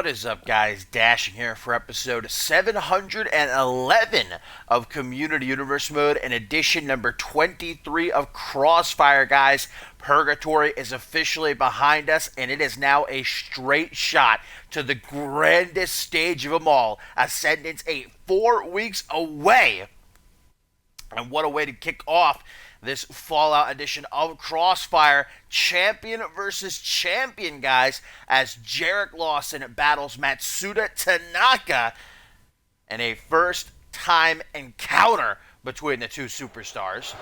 What is up, guys? Dashing here for episode 711 of Community Universe Mode and edition number 23 of Crossfire, guys. Purgatory is officially behind us, and it is now a straight shot to the grandest stage of them all. Ascendance 8, 4 weeks away. And what a way to kick off this Fallout edition of Crossfire. Champion versus champion, guys, as Jarek Lawson battles Matsuda Tanaka in a first-time encounter between the two superstars.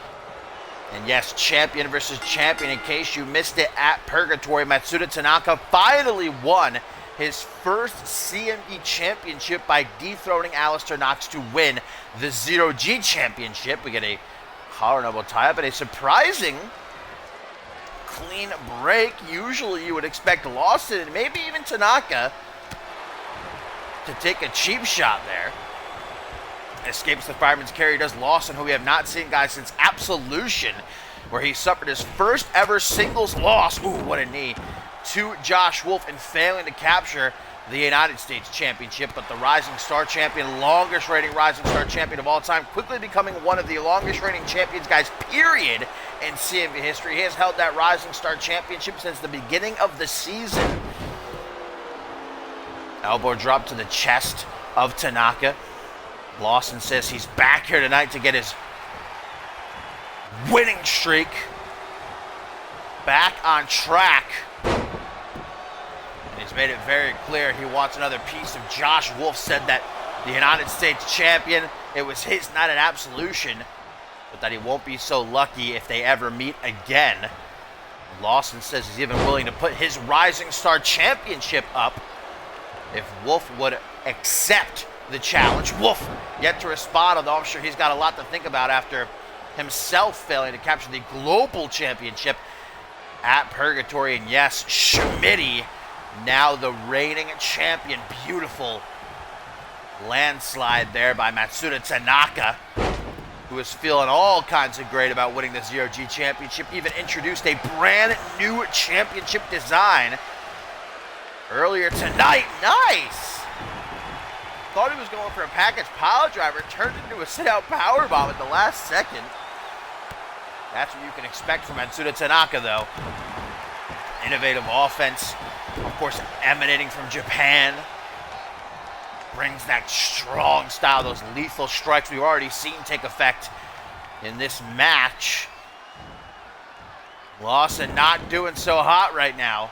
And yes, champion versus champion. In case you missed it at Purgatory, Matsuda Tanaka finally won his first CMV championship by dethroning Alistair Knox to win the 0G championship. We get a collar elbow tie-up and a surprising clean break. Usually you would expect Lawson and maybe even Tanaka to take a cheap shot there. Escapes the fireman's carry, does Lawson, who we have not seen, guys, since Absolution, where he suffered his first ever singles loss. Ooh, what a knee. To Josh Wolf and failing to capture the United States Championship, but the Rising Star Champion, longest reigning Rising Star Champion of all time, quickly becoming one of the longest reigning champions, guys, period, in CMV history. He has held that Rising Star Championship since the beginning of the season. Elbow drop to the chest of Tanaka. Lawson says he's back here tonight to get his winning streak back on track. He's made it very clear he wants another piece of Josh Wolf. Said that the United States champion, it was his night at Absolution, but that he won't be so lucky if they ever meet again. Lawson says he's even willing to put his Rising Star Championship up if Wolf would accept the challenge. Wolf yet to respond, although I'm sure he's got a lot to think about after himself failing to capture the Global Championship at Purgatory. And yes, Schmitty, now the reigning champion. Beautiful landslide there by Matsuda Tanaka, who is feeling all kinds of great about winning the 0G championship. Even introduced a brand new championship design earlier tonight. Nice! Thought he was going for a package pile driver, turned into a sit-out powerbomb at the last second. That's what you can expect from Matsuda Tanaka, though. Innovative offense, of course, emanating from Japan. Brings that strong style, those lethal strikes we've already seen take effect in this match. Lawson not doing so hot right now.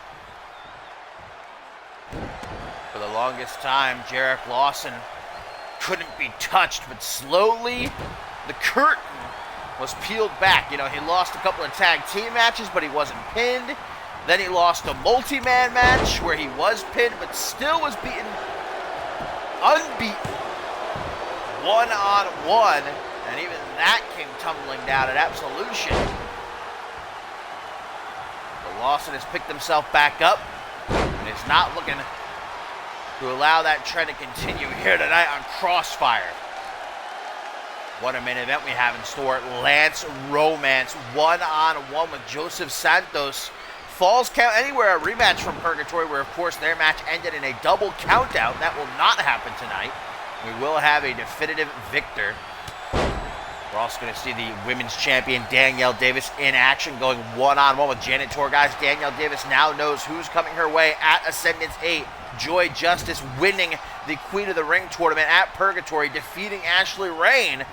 For the longest time, Jarek Lawson couldn't be touched, but slowly the curtain was peeled back. You know, he lost a couple of tag team matches, but he wasn't pinned. Then he lost a multi-man match where he was pinned, but still was beaten, unbeaten, one-on-one, and even that came tumbling down at Absolution. But Lawson has picked himself back up, and is not looking to allow that trend to continue here tonight on Crossfire. What a main event we have in store. Lance Romance, one-on-one with Joseph Santos. Falls Count Anywhere, a rematch from Purgatory, where, of course, their match ended in a double countout. That will not happen tonight. We will have a definitive victor. We're also going to see the women's champion, Danielle Davis, in action, going one-on-one with Janet Tor. Guys, Danielle Davis now knows who's coming her way at Ascendance 8. Joy Justice winning the Queen of the Ring tournament at Purgatory, defeating Ashley Rain.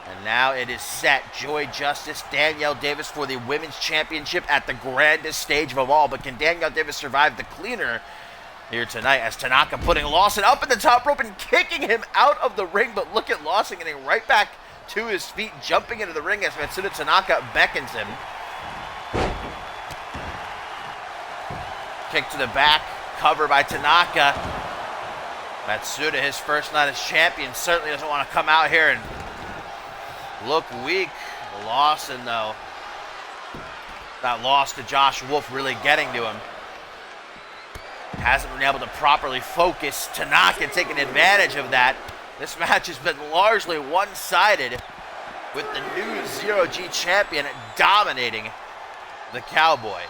And now it is set. Joy Justice, Danielle Davis for the women's championship at the grandest stage of them all. But can Danielle Davis survive the cleaner here tonight, as Tanaka putting Lawson up at the top rope and kicking him out of the ring? But look at Lawson getting right back to his feet, jumping into the ring as Matsuda Tanaka beckons him. Kick to the back, cover by Tanaka. Matsuda, his first night as champion, certainly doesn't want to come out here and look weak. Lawson, though, that loss to Josh Wolf really getting to him. Hasn't been able to properly focus. Tanaka taking advantage of that. This match has been largely one-sided, with the new 0G champion dominating the Cowboy.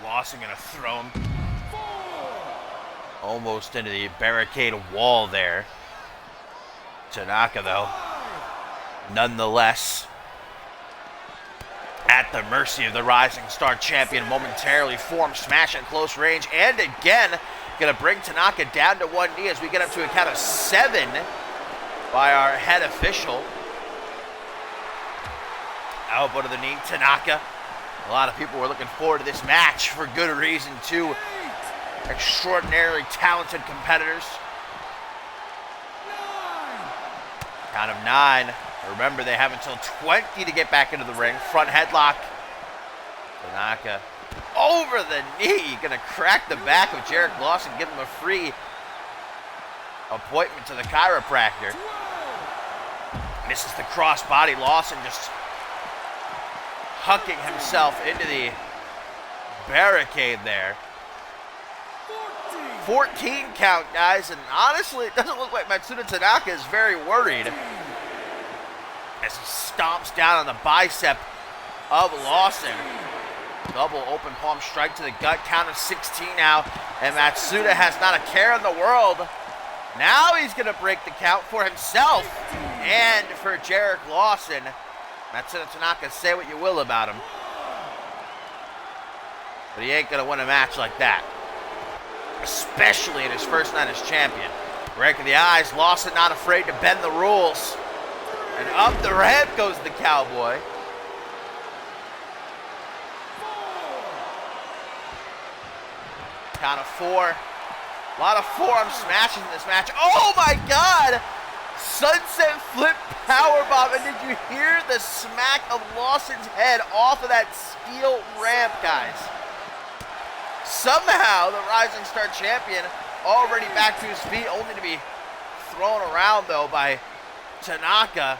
Lawson gonna throw him almost into the barricade wall there. Tanaka, though, nonetheless, at the mercy of the Rising Star champion, momentarily formed smash at close range, and again, gonna bring Tanaka down to one knee as we get up to a count of 7 by our head official. Elbow to the knee, Tanaka. A lot of people were looking forward to this match for good reason, too. Extraordinarily talented competitors. Count of 9. Remember, they have until 20 to get back into the ring. Front headlock. Tanaka over the knee. Gonna crack the back of Jarek Lawson, give him a free appointment to the chiropractor. Misses the crossbody. Lawson just hucking himself into the barricade there. 14 count, guys, and honestly, it doesn't look like Matsuda Tanaka is very worried as he stomps down on the bicep of Lawson. Double open palm strike to the gut, count of 16 now, and Matsuda has not a care in the world. Now he's going to break the count for himself and for Jarek Lawson. Matsuda Tanaka, say what you will about him, but he ain't going to win a match like that, especially in his first night as champion. Break of the eyes, Lawson not afraid to bend the rules. And up the ramp goes the Cowboy. Count of 4. A lot of forearm smashes in this match. Oh my God! Sunset flip powerbomb. And did you hear the smack of Lawson's head off of that steel ramp, guys? Somehow, the Rising Star champion already back to his feet, only to be thrown around, though, by Tanaka.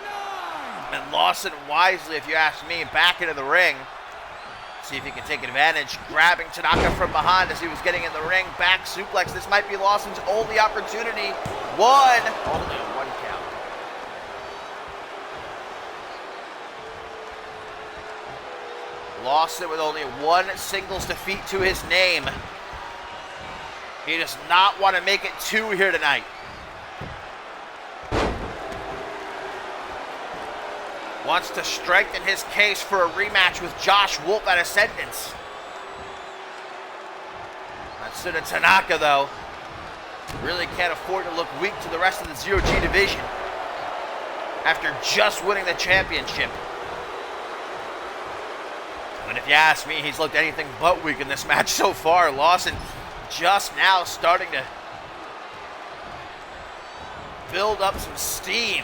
And Lawson wisely, if you ask me, back into the ring. See if he can take advantage. Grabbing Tanaka from behind as he was getting in the ring. Back suplex. This might be Lawson's only opportunity. Only one count. Lawson with only 1 singles defeat to his name. He does not want to make it 2 here tonight. Wants to strengthen his case for a rematch with Josh Wolf at Ascendance. Matsuda Tanaka, though, really can't afford to look weak to the rest of the Zero G division after just winning the championship. And if you ask me, he's looked anything but weak in this match so far. Lawson just now starting to build up some steam.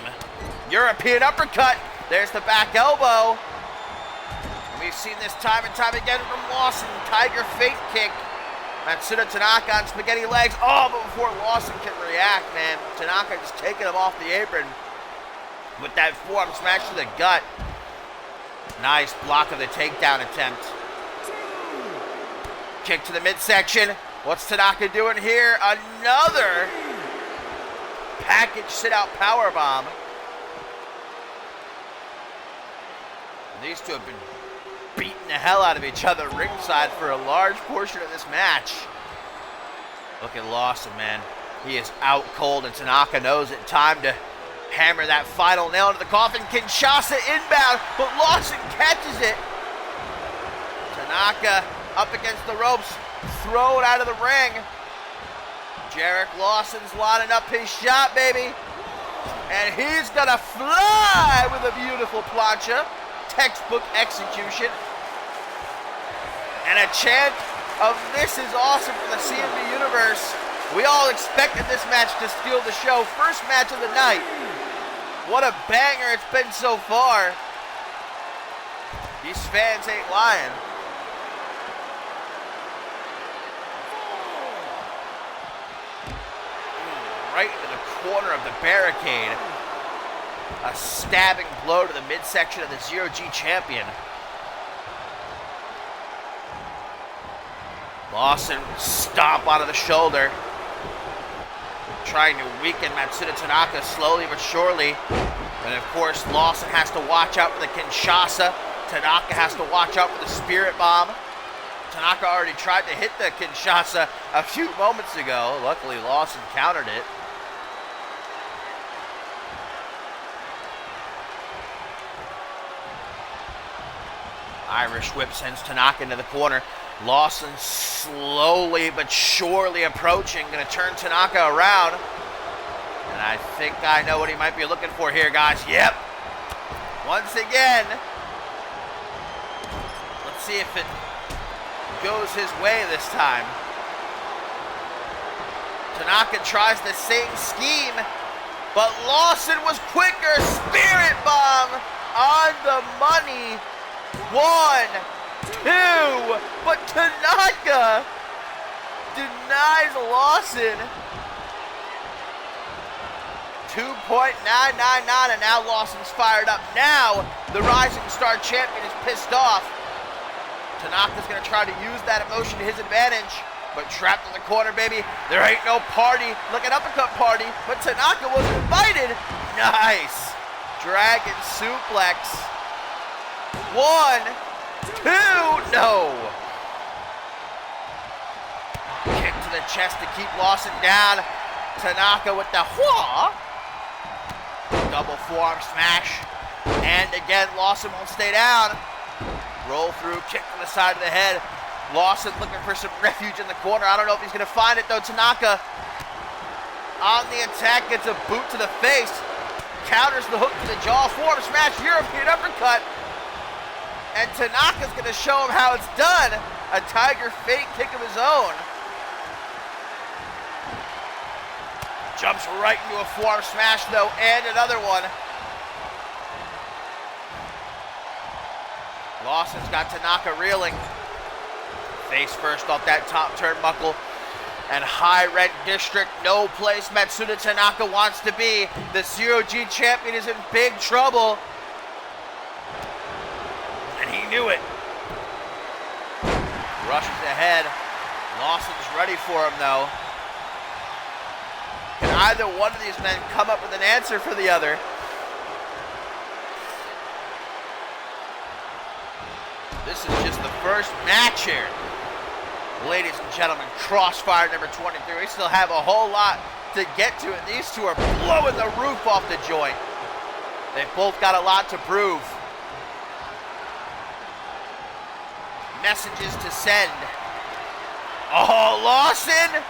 European uppercut. There's the back elbow. And we've seen this time and time again from Lawson. Tiger feint kick. Matsuda Tanaka on spaghetti legs. Oh, but before Lawson can react, man, Tanaka just taking him off the apron with that forearm smash to the gut. Nice block of the takedown attempt. Kick to the midsection. What's Tanaka doing here? Another package sit-out powerbomb. These two have been beating the hell out of each other ringside for a large portion of this match. Look at Lawson, man. He is out cold, and Tanaka knows it. Time to hammer that final nail into the coffin. Kinshasa inbound, but Lawson catches it. Tanaka up against the ropes, thrown out of the ring. Jarek Lawson's lining up his shot, baby. And he's gonna fly with a beautiful plancha. Textbook execution. And a chant of "This is awesome" for the CMV universe. We all expected this match to steal the show. First match of the night. What a banger it's been so far. These fans ain't lying. Right into the corner of the barricade. A stabbing blow to the midsection of the Zero G champion. Lawson stomp onto the shoulder. Trying to weaken Matsuda Tanaka slowly but surely. And of course, Lawson has to watch out for the Kinshasa. Tanaka has to watch out for the Spirit Bomb. Tanaka already tried to hit the Kinshasa a few moments ago. Luckily, Lawson countered it. Irish whip sends Tanaka into the corner. Lawson slowly but surely approaching. Going to turn Tanaka around. And I think I know what he might be looking for here, guys. Yep. Once again. Let's see if it goes his way this time. Tanaka tries the same scheme, but Lawson was quicker. Spirit bomb on the money. 1, 2, but Tanaka denies Lawson. 2.999, and now Lawson's fired up. Now the Rising Star champion is pissed off. Tanaka's going to try to use that emotion to his advantage, but trapped in the corner, baby. There ain't no party, like an uppercut party, but Tanaka wasn't invited. Nice. Dragon suplex. 1, 2, no. Kick to the chest to keep Lawson down. Tanaka with the wha. Double forearm smash. And again, Lawson won't stay down. Roll through, kick to the side of the head. Lawson looking for some refuge in the corner. I don't know if he's going to find it, though. Tanaka on the attack, gets a boot to the face. Counters the hook to the jaw. Forearm smash, European uppercut. And Tanaka's going to show him how it's done. A Tiger Fate kick of his own. Jumps right into a forearm smash, though, and another one. Lawson's got Tanaka reeling. Face first off that top turnbuckle. And high rent district, no place Matsuda Tanaka wants to be. The Zero-G champion is in big trouble. And he knew it. Rushes ahead. Lawson's ready for him, though. Can either one of these men come up with an answer for the other? This is just the first match here. Ladies and gentlemen, Crossfire number 23. We still have a whole lot to get to, and these two are blowing the roof off the joint. They've both got a lot to prove. Messages to send. Oh, Lawson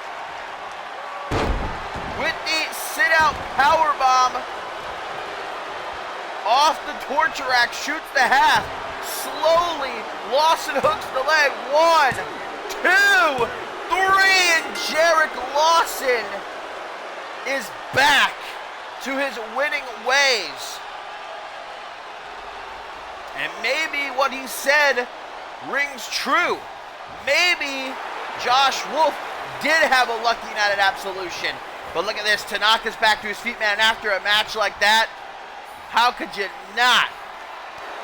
with the sit-out powerbomb off the torture rack, shoots the half. Slowly, Lawson hooks the leg. 1, 2, 3, and Jarek Lawson is back to his winning ways. And maybe what he said rings true. Maybe Josh Wolf did have a lucky night at Absolution. But look at this, Tanaka's back to his feet, man. After a match like that, how could you not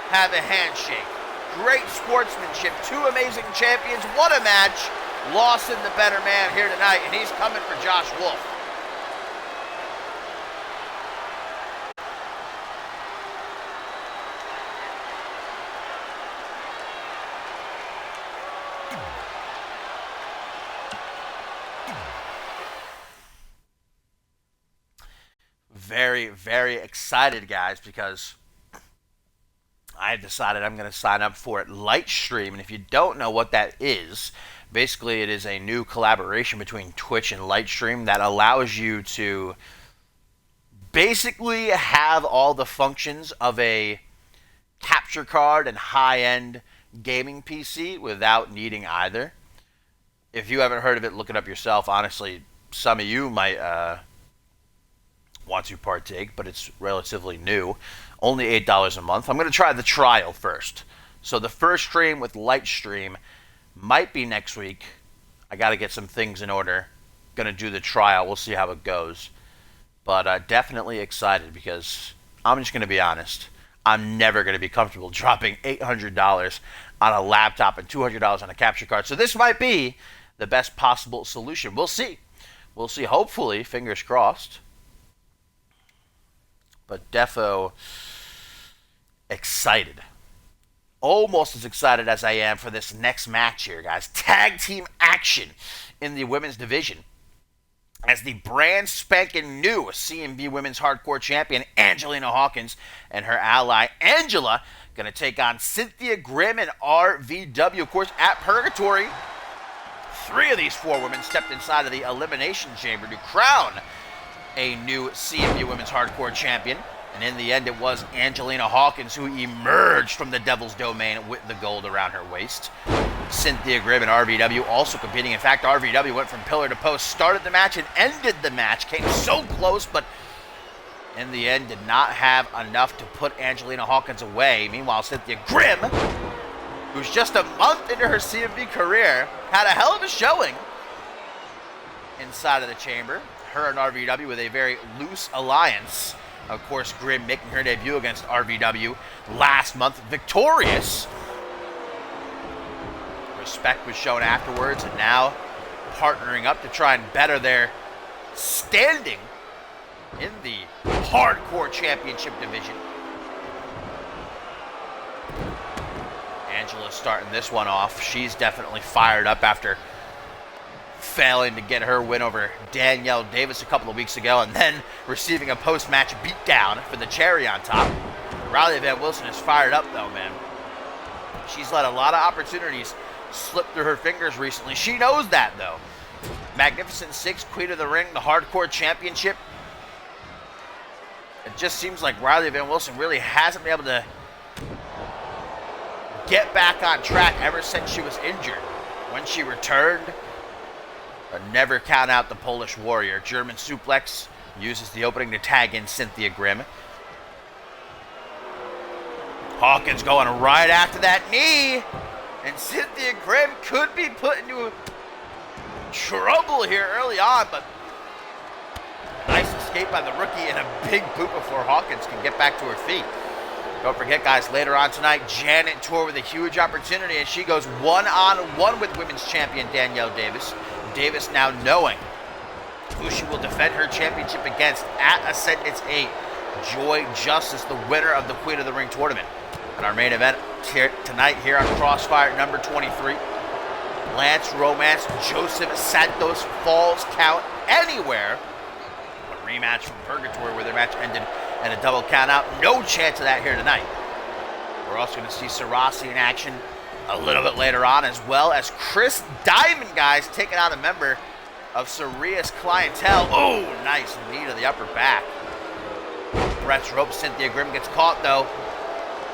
have a handshake? Great sportsmanship, two amazing champions, what a match. Lawson the better man here tonight, and he's coming for Josh Wolf. Very, very excited, guys, because I decided I'm going to sign up for it Lightstream. And if you don't know what that is, basically it is a new collaboration between Twitch and Lightstream that allows you to basically have all the functions of a capture card and high-end gaming PC without needing either. If you haven't heard of it, look it up yourself. Honestly, some of you might want to partake, but it's relatively new. Only $8 a month. I'm going to try the trial first. So the first stream with Lightstream might be next week. I got to get some things in order. Going to do the trial. We'll see how it goes. But definitely excited because I'm just going to be honest. I'm never going to be comfortable dropping $800 on a laptop and $200 on a capture card. So this might be the best possible solution. We'll see. We'll see. Hopefully, fingers crossed. But defo excited. almost as excited as I am for this next match here, guys. Tag team action in the women's division, as the brand spanking new CMV Women's Hardcore Champion Angelina Hawkins and her ally Angela going to take on Cynthia Grimm and RVW. Of course, at Purgatory, 3 of these 4 women stepped inside of the Elimination Chamber to crown a new CMV Women's Hardcore Champion. And in the end, it was Angelina Hawkins who emerged from the Devil's Domain with the gold around her waist. Cynthia Grimm and RVW also competing. In fact, RVW went from pillar to post, started the match and ended the match. Came so close, but in the end did not have enough to put Angelina Hawkins away. Meanwhile, Cynthia Grimm, who's just a month into her CMV career, had a hell of a showing inside of the chamber. Her and RVW with a very loose alliance. Of course, Grimm making her debut against RVW last month, victorious. Respect was shown afterwards, and now partnering up to try and better their standing in the Hardcore Championship division. Angela's starting this one off. She's definitely fired up after failing to get her win over Danielle Davis a couple of weeks ago, and then receiving a post-match beatdown for the cherry on top. Riley Van Wilson is fired up, though, man. She's let a lot of opportunities slip through her fingers recently. She knows that, though. Magnificent 6, Queen of the Ring, the Hardcore Championship. It just seems like Riley Van Wilson really hasn't been able to get back on track ever since she was injured. When she returned, never count out the Polish Warrior. German suplex, uses the opening to tag in Cynthia Grimm. Hawkins going right after that knee. And Cynthia Grimm could be put into trouble here early on, but a nice escape by the rookie and a big boot before Hawkins can get back to her feet. Don't forget, guys, later on tonight, Janet Tour with a huge opportunity as she goes one-on-one with women's champion Danielle Davis. Davis now knowing who she will defend her championship against at Ascendance 8. Joy Justice, the winner of the Queen of the Ring tournament. And our main event here tonight here on Crossfire number 23. Lance Romance, Joseph Santos Falls Count Anywhere. A rematch from Purgatory where their match ended in a double count out. No chance of that here tonight. We're also going to see Sarasi in action a little bit later on, as well as Chris Diamond, guys, taking on a member of Saria's clientele. Oh, nice knee to the upper back. Brett's rope. Cynthia Grimm gets caught, though.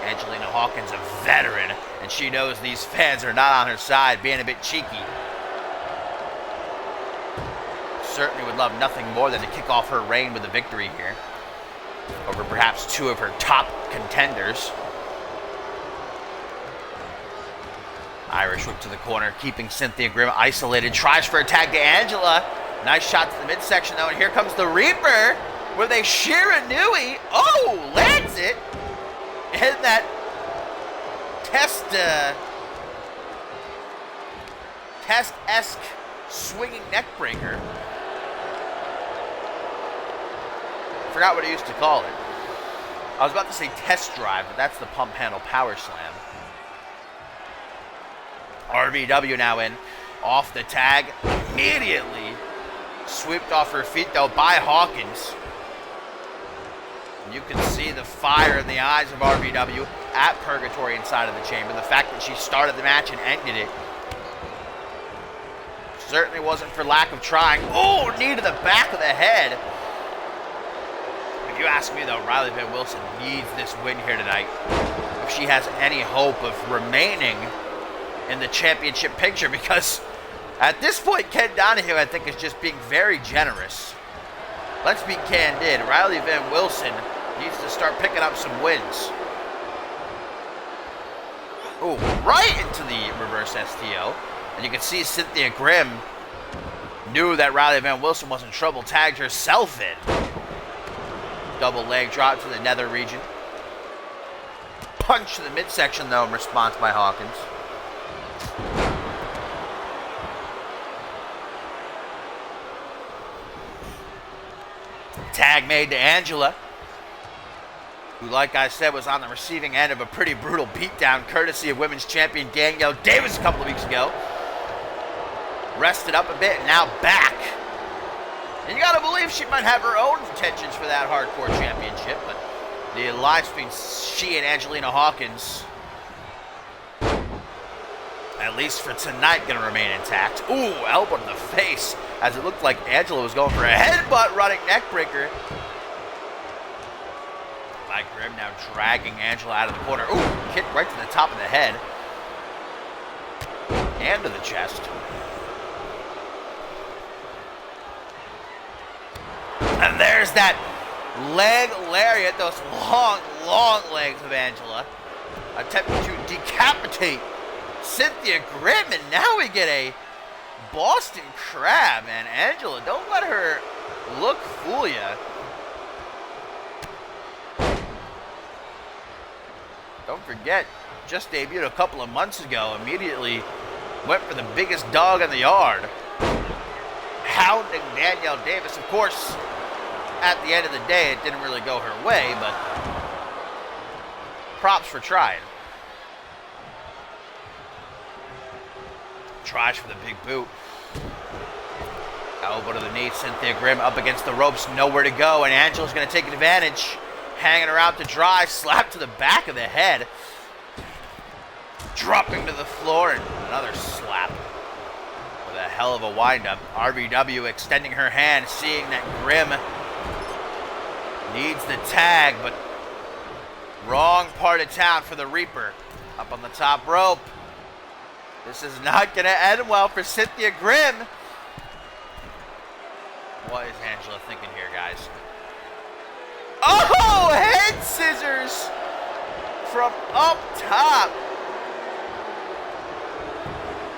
Angelina Hawkins, a veteran, and she knows these fans are not on her side, being a bit cheeky. Certainly would love nothing more than to kick off her reign with a victory here over perhaps 2 of her top contenders. Irish whip to the corner, keeping Cynthia Grimm isolated. Tries for a tag to Angela. Nice shot to the midsection, though, and here comes the Reaper with a Shiranui. Oh, lands it. And that test-esque swinging neck breaker. Forgot what I used to call it. I was about to say test drive, but that's the pump handle power slam. RVW now in, off the tag, immediately swept off her feet, though, by Hawkins. And you can see the fire in the eyes of RVW at Purgatory inside of the chamber. The fact that she started the match and ended it certainly wasn't for lack of trying. Oh, knee to the back of the head. If you ask me, though, Riley Van Wilson needs this win here tonight if she has any hope of remaining in the championship picture, because at this point, Ken Donahue, I think, is just being very generous. Let's be candid. Riley Van Wilson needs to start picking up some wins. Oh, right into the reverse STO. And you can see Cynthia Grimm knew that Riley Van Wilson was in trouble, tagged herself in. Double leg drop to the nether region. Punch to the midsection, though, in response by Hawkins. Tag made to Angela. who, like I said, was on the receiving end of a pretty brutal beatdown courtesy of women's champion Danielle Davis a couple of weeks ago. Rested up a bit and now back. And you gotta believe she might have her own intentions for that hardcore championship, but the alliance between she and Angelina Hawkins, at least for tonight, gonna remain intact. Ooh, elbow to the face, as it looked like Angela was going for a headbutt running neckbreaker. Mike Grimm now dragging Angela out of the corner. Ooh, kick right to the top of the head. And to the chest. And there's that leg lariat, those long, long legs of Angela. Attempting to decapitate Cynthia Grimm, and now we get a Boston Crab. And Angela, don't let her look fool you. Don't forget, just debuted a couple of months ago, immediately went for the biggest dog in the yard. Hounding Danielle Davis. Of course, at the end of the day, it didn't really go her way, but props for trying. Tries for the big boot. Elbow to the knee. Cynthia Grimm up against the ropes, nowhere to go, and Angela's going to take advantage. Hanging her out to dry, slap to the back of the head. Dropping to the floor, and another slap. With a hell of a windup. RVW extending her hand, seeing that Grimm needs the tag, but wrong part of town for the Reaper. Up on the top rope. This is not going to end well for Cynthia Grimm. What is Angela thinking here, guys? Oh, head scissors from up top.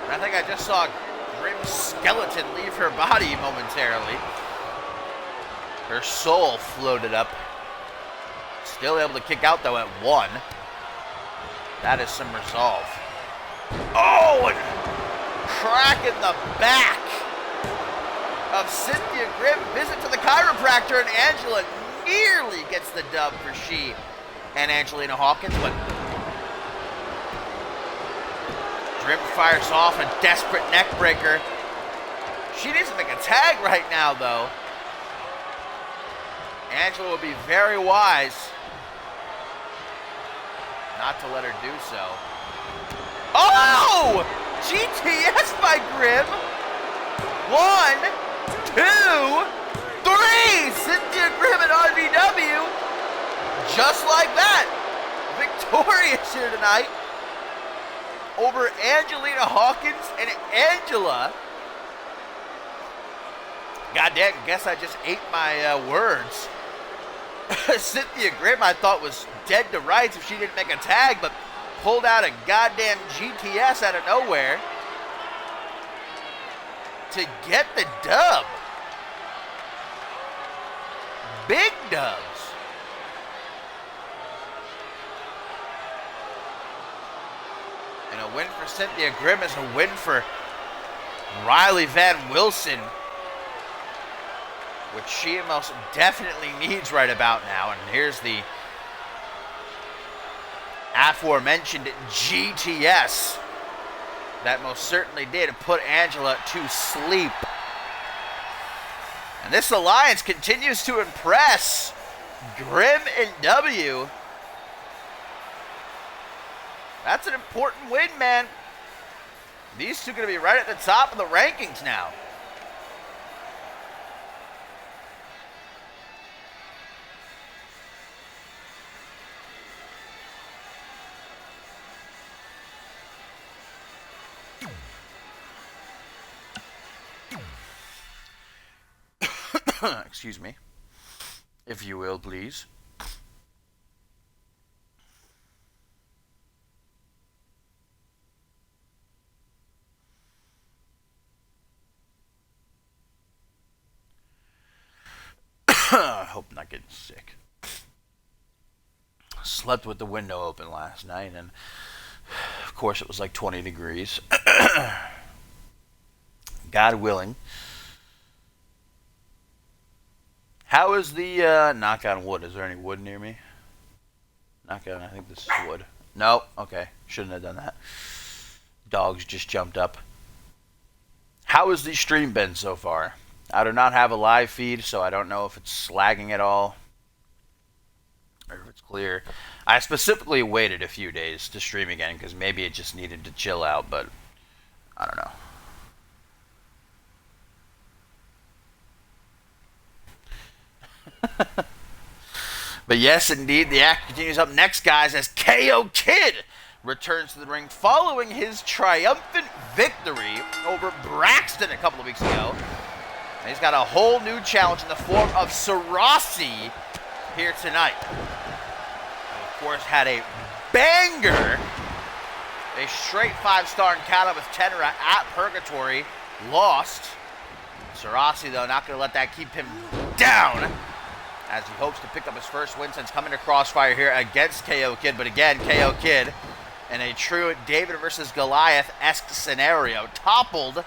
I think I just saw Grimm's skeleton leave her body momentarily. Her soul floated up. Still able to kick out, though, at 1. That is some resolve. Oh, and crack in the back of Cynthia Grimm. Visit to the chiropractor, and Angela nearly gets the dub for she and Angelina Hawkins, but Grimm fires off a desperate neck breaker. She needs to make a tag right now, though. Angela will be very wise not to let her do so. Oh! GTS by Grimm. 1, 2, 3! Cynthia Grimm and RVW. Just like that. Victorious here tonight over Angelina Hawkins and Angela. Goddamn, guess I just ate my words. Cynthia Grimm, I thought, was dead to rights if she didn't make a tag, but pulled out a goddamn GTS out of nowhere to get the dub. Big dubs. And a win for Cynthia Grimm is a win for Riley Van Wilson, which she most definitely needs right about now. And here's the aforementioned GTS that most certainly did put Angela to sleep. And this alliance continues to impress. Grimm and W. That's an important win, man. These two are going to be right at the top of the rankings now. Excuse me, if you will, please. I hope I'm not getting sick. Slept with the window open last night, and of course it was like 20 degrees. God willing. How is the, knock on wood, is there any wood near me? Not good. I think this is wood. Nope. Okay. Shouldn't have done that. Dogs just jumped up. How has the stream been so far? I do not have a live feed, so I don't know if it's slagging at all or if it's clear. I specifically waited a few days to stream again because maybe it just needed to chill out, but I don't know. But yes, indeed, the act continues. Up next, guys, as KO Kid returns to the ring following his triumphant victory over Braxton a couple of weeks ago. And he's got a whole new challenge in the form of Sarasi here tonight. And of course, had a banger, a straight 5-star encounter with Tenra at Purgatory. Lost. Sarasi, though, not going to let that keep him down, as he hopes to pick up his first win since coming to Crossfire here against KO Kid. But again, KO Kid, in a true David versus Goliath-esque scenario, toppled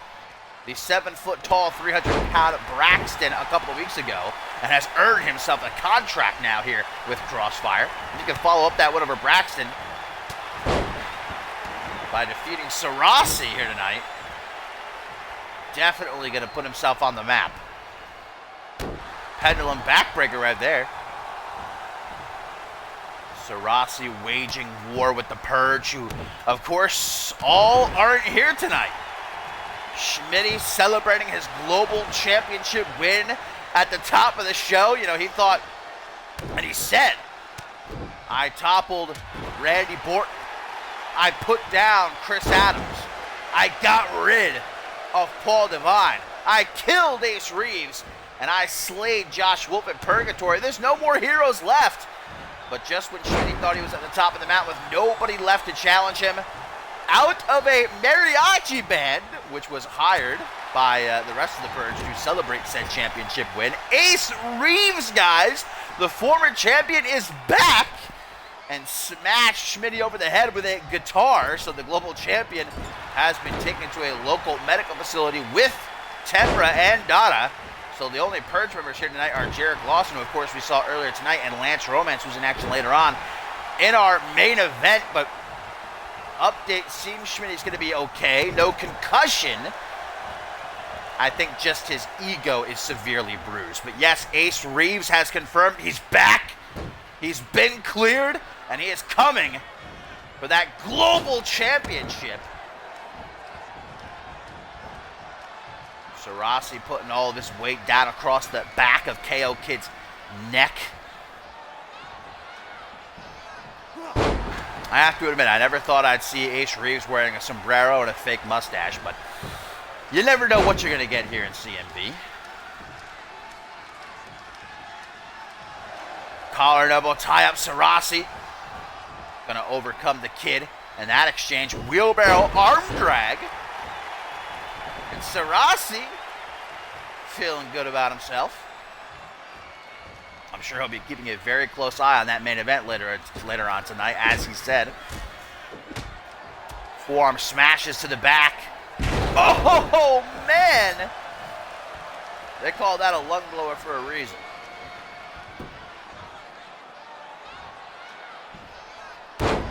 the 7-foot-tall, 300-pound Braxton a couple of weeks ago and has earned himself a contract now here with Crossfire. And you can follow up that win over Braxton by defeating Sarasi here tonight. Definitely going to put himself on the map. Pendulum backbreaker right there. Sarasi waging war with the Purge, who, of course, all aren't here tonight. Schmitty celebrating his global championship win at the top of the show. You know, he thought, and he said, I toppled Randy Borton. I put down Chris Adams. I got rid of Paul Devine. I killed Ace Reeves. And I slayed Josh Wolf at Purgatory. There's no more heroes left. But just when Schmitty thought he was at the top of the mountain with nobody left to challenge him, out of a mariachi band, which was hired by the rest of the Purge to celebrate said championship win, Ace Reeves, guys, the former champion, is back and smashed Schmitty over the head with a guitar. So the global champion has been taken to a local medical facility with Tenra and Dada. So the only Purge members here tonight are Jarek Lawson, who of course we saw earlier tonight, and Lance Romance, who's in action later on in our main event. But update seems Schmitty's going to be okay. No concussion. I think just his ego is severely bruised. But yes, Ace Reeves has confirmed he's back. He's been cleared, and he is coming for that global championship. Sarasi putting all of his weight down across the back of KO Kid's neck. I have to admit, I never thought I'd see Ace Reeves wearing a sombrero and a fake mustache, but you never know what you're going to get here in CMV. Collar and elbow tie up Sarasi. Going to overcome the Kid in that exchange. Wheelbarrow arm drag. And Sarasi feeling good about himself. I'm sure he'll be keeping a very close eye on that main event later on tonight, as he said. Forearm smashes to the back. Oh, man! They call that a lung blower for a reason.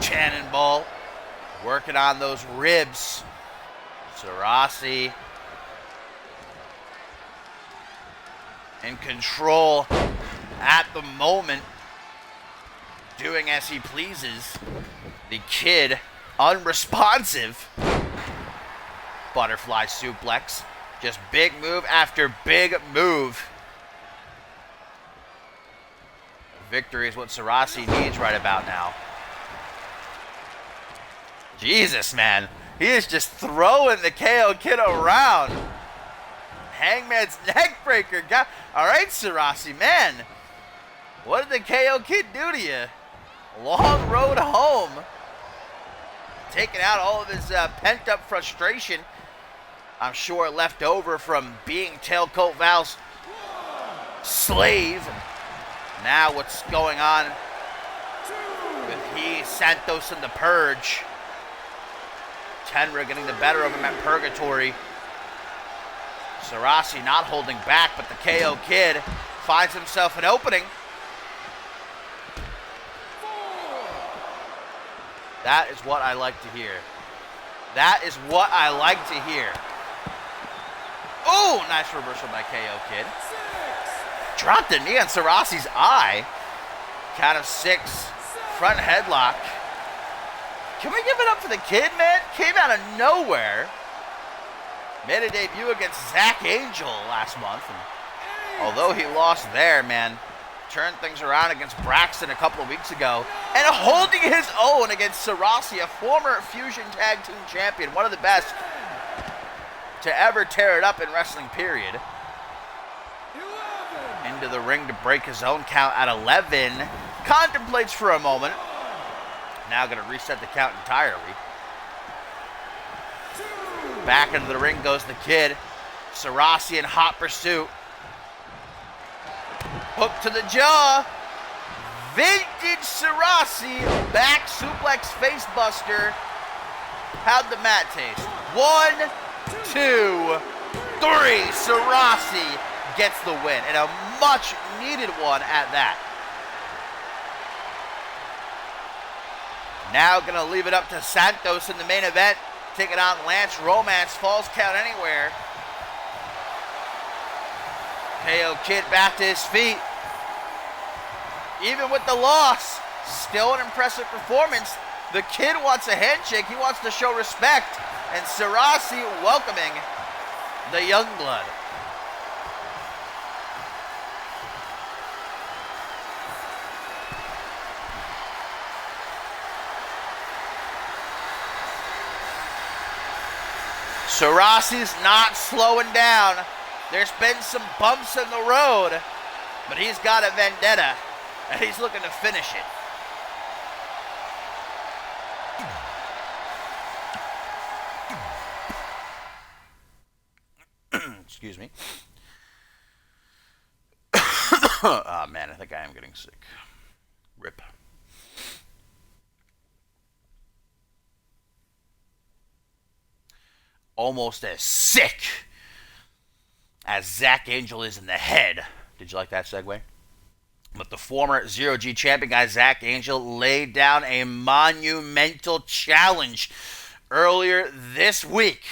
Cannonball. Working on those ribs. Sarasi in control at the moment, doing as he pleases. The Kid unresponsive. Butterfly suplex. Just big move after big move. Victory is what Sarasi needs right about now. Jesus, man. He is just throwing the KO Kid around. Hangman's neckbreaker. All right, Sarasi, man. What did the KO Kid do to you? Long road home. Taking out all of his pent-up frustration. I'm sure left over from being Tailcoat Val's slave. And now what's going on with he, Santos, and the Purge. Tenra getting the better of him at Purgatory. Sarasi not holding back, but the KO Kid finds himself an opening. That is what I like to hear. That is what I like to hear. Oh, nice reversal by KO Kid. Dropped the knee on Sarasi's eye. Count of 6. Front headlock. Can we give it up for the Kid, man? Came out of nowhere. Made a debut against Zach Angel last month. And although he lost there, man, turned things around against Braxton a couple of weeks ago. And holding his own against Sarasi, a former Fusion Tag Team Champion. One of the best to ever tear it up in wrestling, period. Into the ring to break his own count at 11. Contemplates for a moment. Now going to reset the count entirely. Back into the ring goes the Kid. Sarasi in hot pursuit. Hook to the jaw. Vintage Sarasi. Back suplex face buster. How'd the mat taste? 1, 2, 3. Sarasi gets the win. And a much needed one at that. Now going to leave it up to Santos in the main event. Taking on Lance Romance. Falls count anywhere. KO Kid back to his feet. Even with the loss, still an impressive performance. The Kid wants a handshake. He wants to show respect. And Sarasi welcoming the Youngblood. Sarasi's not slowing down. There's been some bumps in the road, but he's got a vendetta, and he's looking to finish it. Excuse me. Oh, man, I think I am getting sick. Rip. Almost as sick as Zach Angel is in the head. Did you like that segue? But the former Zero-G champion guy, Zach Angel, laid down a monumental challenge earlier this week,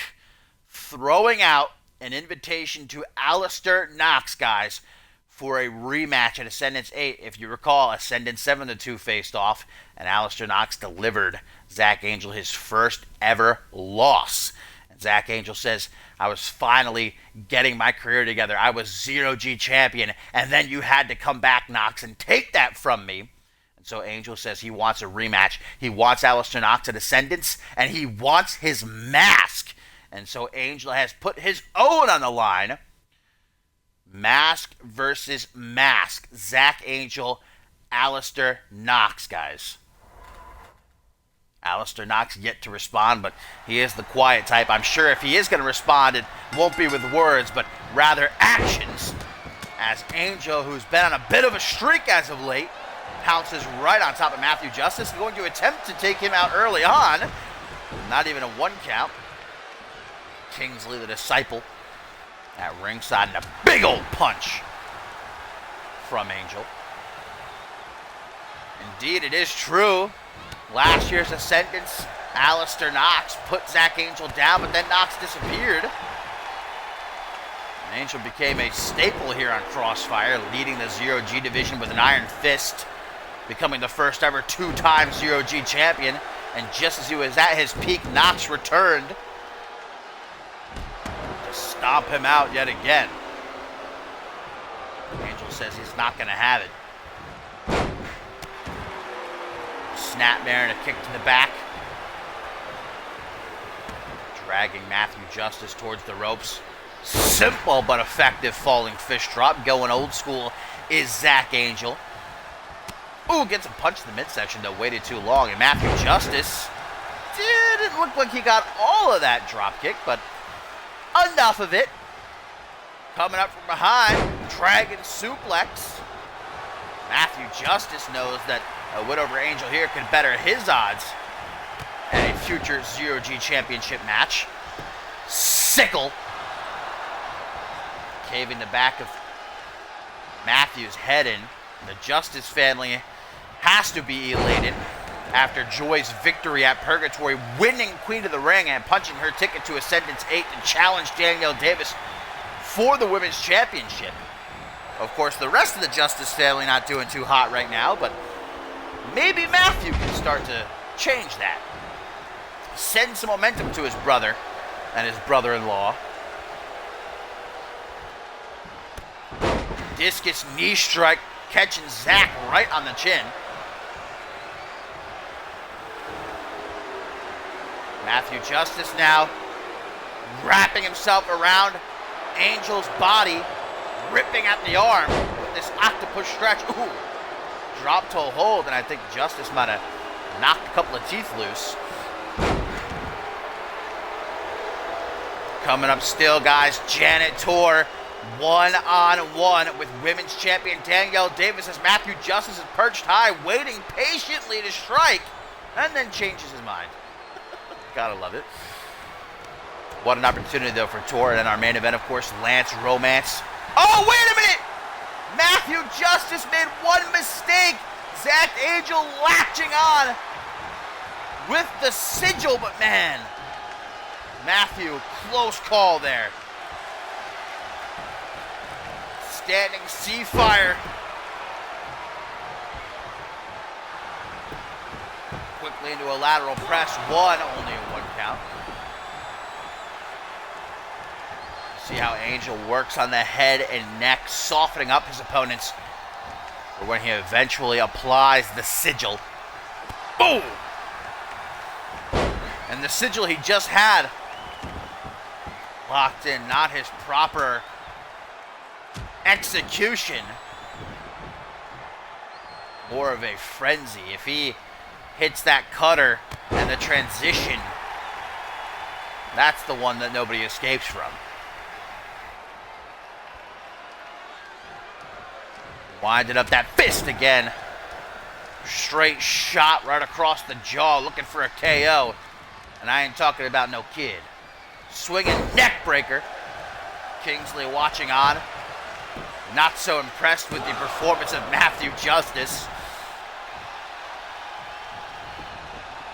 throwing out an invitation to Alistair Knox, guys, for a rematch at Ascendance 8. If you recall, Ascendance 7, the two faced off, and Alistair Knox delivered Zach Angel his first ever loss. Zach Angel says, I was finally getting my career together. I was Zero-G champion, and then you had to come back, Knox, and take that from me. And so Angel says he wants a rematch. He wants Alistair Knox at Ascendance, and he wants his mask. And so Angel has put his own on the line. Mask versus mask. Zach Angel, Alistair Knox, guys. Alistair Knox yet to respond, but he is the quiet type. I'm sure if he is going to respond, it won't be with words, but rather actions. As Angel, who's been on a bit of a streak as of late, pounces right on top of Matthew Justice, going to attempt to take him out early on. Not even a 1 count. Kingsley, the disciple, at ringside, and a big old punch from Angel. Indeed, it is true. Last year's Ascendance, Alistair Knox put Zach Angel down, but then Knox disappeared. And Angel became a staple here on Crossfire, leading the Zero-G division with an iron fist, becoming the first ever 2-time Zero-G champion. And just as he was at his peak, Knox returned to stomp him out yet again. Angel says he's not going to have it. Snapmare and a kick to the back. Dragging Matthew Justice towards the ropes. Simple but effective falling fish drop. Going old school is Zach Angel. Ooh, gets a punch in the midsection, though. Waited too long. And Matthew Justice didn't look like he got all of that drop kick, but enough of it. Coming up from behind. Dragon suplex. Matthew Justice knows that a win over Angel here could better his odds at a future Zero-G championship match. Sickle. Caving the back of Matthew's head in. The Justice family has to be elated. after Joy's victory at Purgatory, winning Queen of the Ring and punching her ticket to Ascendance 8 to challenge Danielle Davis for the Women's Championship. Of course, the rest of the Justice family not doing too hot right now, but maybe Matthew can start to change that. Send some momentum to his brother and his brother-in-law. Discus knee strike, catching Zach right on the chin. Matthew Justice now wrapping himself around Angel's body, ripping at the arm with this octopus stretch. Ooh, drop toe hold, and I think Justice might have knocked a couple of teeth loose. Coming up still, guys, Janet Tor, one-on-one with Women's Champion Danielle Davis as Matthew Justice is perched high, waiting patiently to strike, and then changes his mind. Gotta love it. What an opportunity, though, for Tor. And then our main event, of course, Lance Romance. Oh, wait a minute! Matthew Justice made one mistake. Zach Angel latching on with the sigil, but man, Matthew, close call there. Standing sea fire. Quickly into a lateral press. One, only a one count. See how Angel works on the head and neck, softening up his opponents for when he eventually applies the sigil. Boom! And the sigil he just had locked in, not his proper execution. More of a frenzy. If he hits that cutter and the transition, that's the one that nobody escapes from. Winded up that fist again. Straight shot right across the jaw, looking for a KO. And I ain't talking about no kid. Swinging neck breaker. Kingsley watching on. Not so impressed with the performance of Matthew Justice.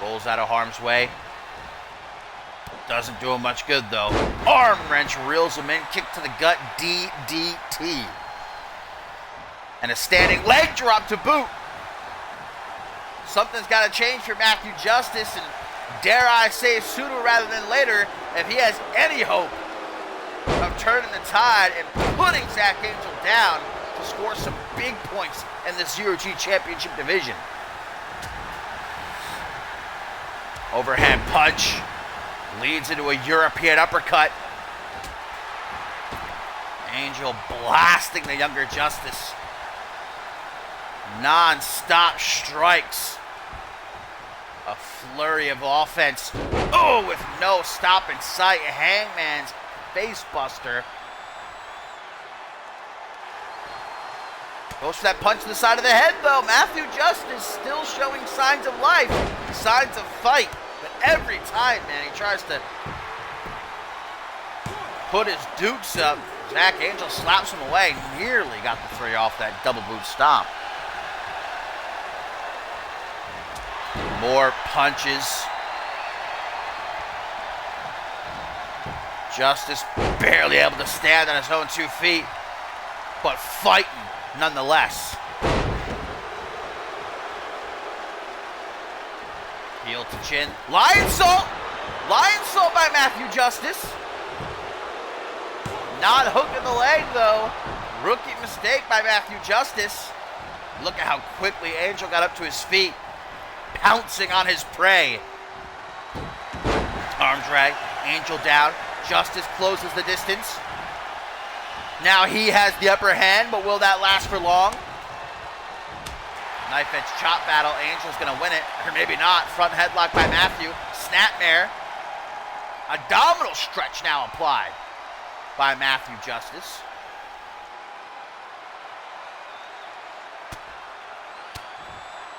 Rolls out of harm's way. Doesn't do him much good, though. Arm wrench reels him in. Kick to the gut. DDT. And a standing leg drop to boot. Something's got to change for Matthew Justice, and dare I say sooner rather than later, if he has any hope of turning the tide and putting Zach Angel down to score some big points in the Zero G Championship division. Overhand punch leads into a European uppercut. Angel blasting the younger Justice. Non-stop strikes. A flurry of offense. Oh, with no stop in sight. Hangman's face buster. Goes for that punch to the side of the head, though. Matthew Justice still showing signs of life, signs of fight. But every time, man, he tries to put his dukes up. Zach Angel slaps him away. Nearly got the three off that double boot stomp. More punches. Justice barely able to stand on his own 2 feet, but fighting nonetheless. Heel to chin. Lion salt! Lion salt by Matthew Justice. Not hooking the leg, though. Rookie mistake by Matthew Justice. Look at how quickly Angel got up to his feet, pouncing on his prey. Arm drag, Angel down. Justice closes the distance. Now he has the upper hand, but will that last for long? Knife edge chop battle. Angel's going to win it, or maybe not. Front headlock by Matthew. Snapmare. Abdominal stretch now applied by Matthew Justice.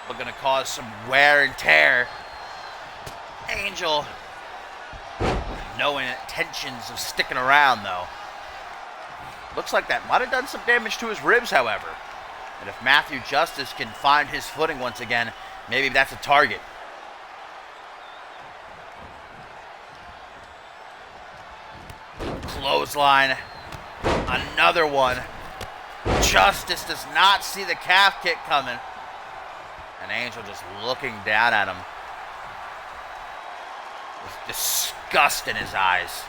We're going to cause some wear and tear. Angel, no intentions of sticking around, though. Looks like that might have done some damage to his ribs, however. And if Matthew Justice can find his footing once again, Maybe that's a target. Clothesline. Another one. Justice does not see the calf kick coming. And Angel just looking down at him with disgust in his eyes.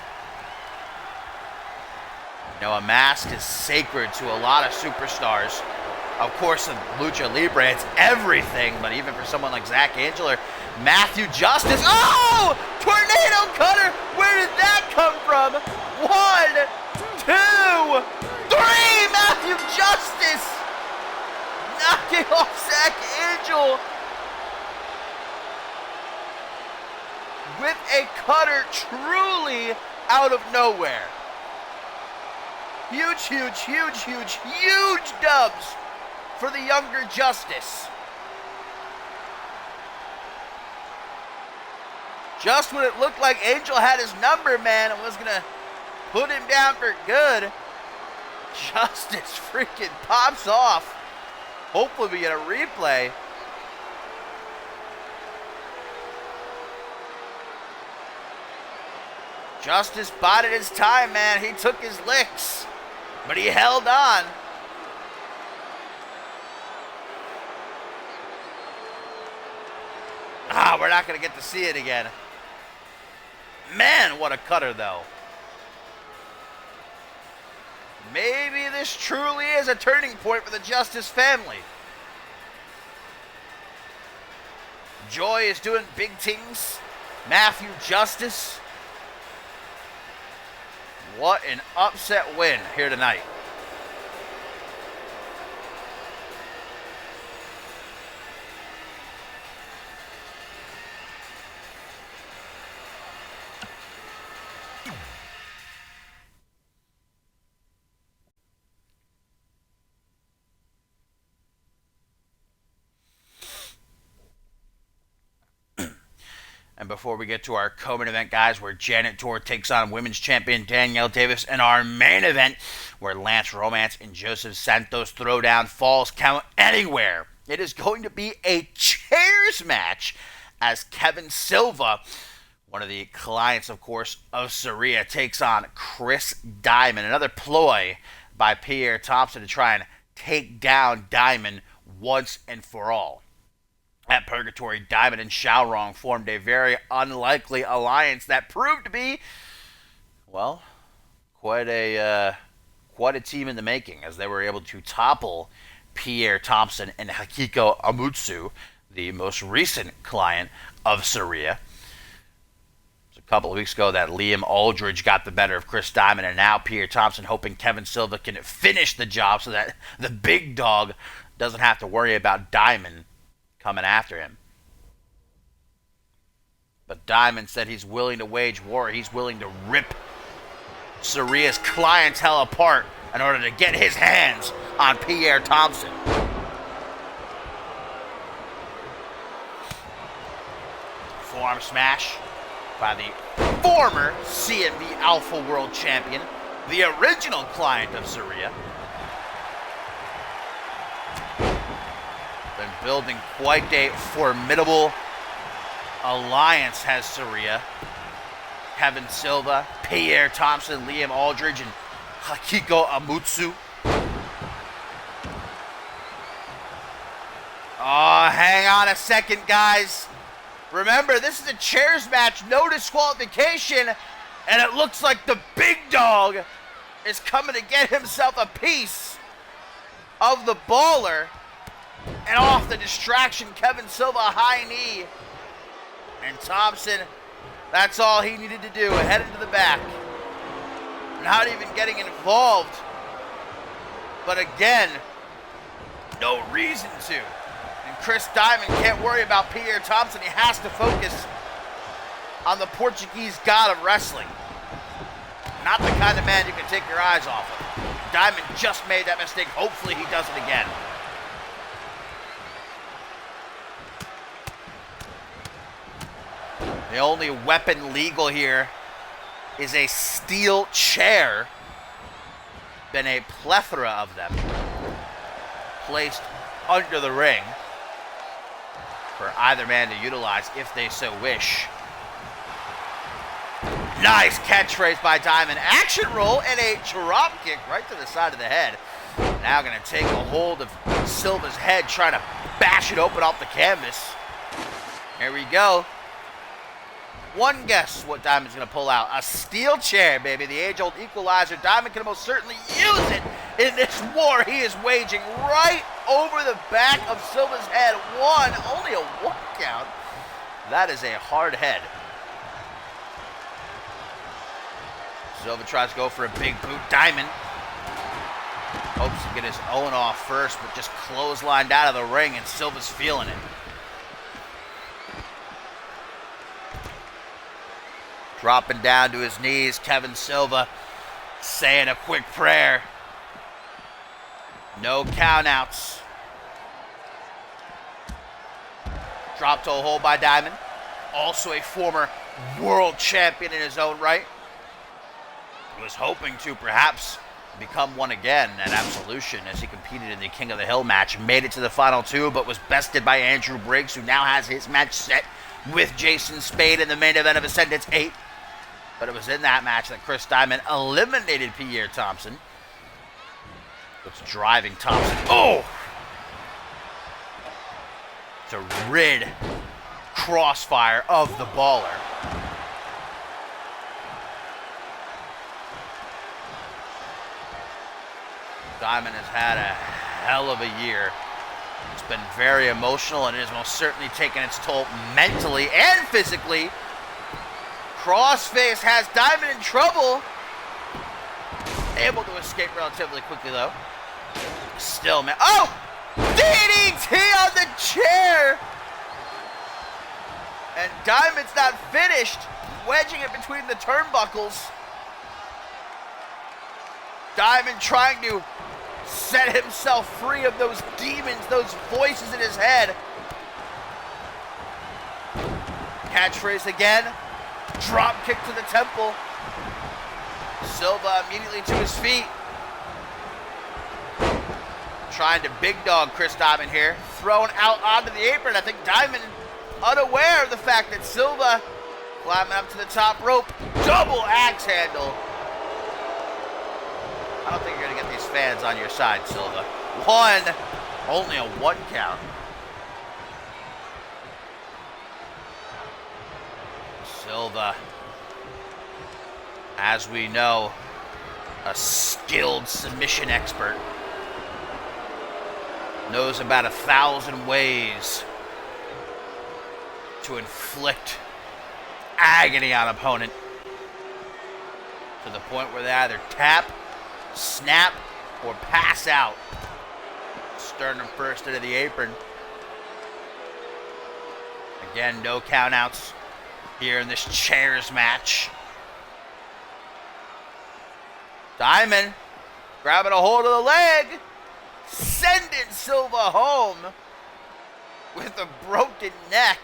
You know, a mask is sacred to a lot of superstars. Of course, in Lucha Libre, it's everything, but even for someone like Zach Angel or Matthew Justice. Oh! Tornado cutter! Where did that come from? 1, 2, 3! Matthew Justice! Knocking off Zach Angel with a cutter truly out of nowhere. Huge, huge, huge, huge, huge dubs for the younger Justice. Just when it looked like Angel had his number, man, and was going to put him down for good, Justice freaking pops off. Hopefully we get a replay. Justice bided his time, man. He took his licks, but he held on. We're not going to get to see it again. Man, what a cutter, though. Maybe this truly is a turning point for the Justice family. Joy is doing big things. Matthew Justice. What an upset win here tonight. And before we get to our co-main event, guys, where Janet Tor takes on women's champion Danielle Davis, and our main event, where Lance Romance and Joseph Santos throwdown falls count anywhere. It is going to be a chairs match as Kevin Silva, one of the clients, of course, of Sarria, takes on Chris Diamond. Another ploy by Pierre Thompson to try and take down Diamond once and for all. At Purgatory, Diamond and Xiaorong formed a very unlikely alliance that proved to be, well, quite a team in the making, as they were able to topple Pierre Thompson and Hakiko Amutsu, the most recent client of Sarria. It was a couple of weeks ago that Liam Aldridge got the better of Chris Diamond, and now Pierre Thompson hoping Kevin Silva can finish the job so that the big dog doesn't have to worry about Diamond coming after him. But Diamond said he's willing to wage war. He's willing to rip Sarria's clientele apart in order to get his hands on Pierre Thompson. Forearm smash by the former CMV Alpha World Champion, the original client of Sarria. Been building quite a formidable alliance, has Sarria. Kevin Silva, Pierre Thompson, Liam Aldridge, and Hakiko Amutsu. Oh, hang on a second, guys. Remember, this is a chairs match, no disqualification, and it looks like the big dog is coming to get himself a piece of the baller. And off the distraction, Kevin Silva, high knee. And Thompson, that's all he needed to do, head into the back. Not even getting involved. But again, no reason to. And Chris Diamond can't worry about Pierre Thompson. He has to focus on the Portuguese god of wrestling. Not the kind of man you can take your eyes off of. Diamond just made that mistake. Hopefully he does it again. The only weapon legal here is a steel chair. Been a plethora of them placed under the ring. for either man to utilize if they so wish. Nice catchphrase by Diamond. Action roll and a drop kick right to the side of the head. Now going to take a hold of Silva's head, trying to bash it open off the canvas. Here we go. One guess what Diamond's going to pull out. A steel chair, baby. The age-old equalizer. Diamond can most certainly use it in this war he is waging right over the back of Silva's head. Only a 1 count. That is a hard head. Silva tries to go for a big boot. Diamond hopes to get his own off first, but just clotheslined out of the ring, and Silva's feeling it. Dropping down to his knees, Kevin Silva saying a quick prayer. No countouts. Drop toe hold by Diamond. Also a former world champion in his own right. He was hoping to perhaps become one again at Absolution as he competed in the King of the Hill match. Made it to the final 2, but was bested by Andrew Briggs, who now has his match set with Jason Spade in the main event of Ascendance 8. But it was in that match that Chris Diamond eliminated Pierre Thompson. It's driving Thompson. Oh! To rid Crossfire of the baller. Diamond has had a hell of a year. It's been very emotional, and it has most certainly taken its toll mentally and physically. Crossface has Diamond in trouble. Able to escape relatively quickly, though. Still, man. Oh! DDT on the chair! And Diamond's not finished. Wedging it between the turnbuckles. Diamond trying to set himself free of those demons, those voices in his head. Catchphrase again. Drop kick to the temple. Silva immediately to his feet. Trying to big dog Chris Diamond here. Thrown out onto the apron. I think Diamond unaware of the fact that Silva climbing up to the top rope. Double axe handle. I don't think you're going to get these fans on your side, Silva. Only a 1 count. Silva, as we know, a skilled submission expert. Knows about 1,000 ways to inflict agony on opponent. To the point where they either tap, snap, or pass out. Sternum first into the apron. Again, no countouts here in this chairs match. Diamond grabbing a hold of the leg, sending Silva home with a broken neck.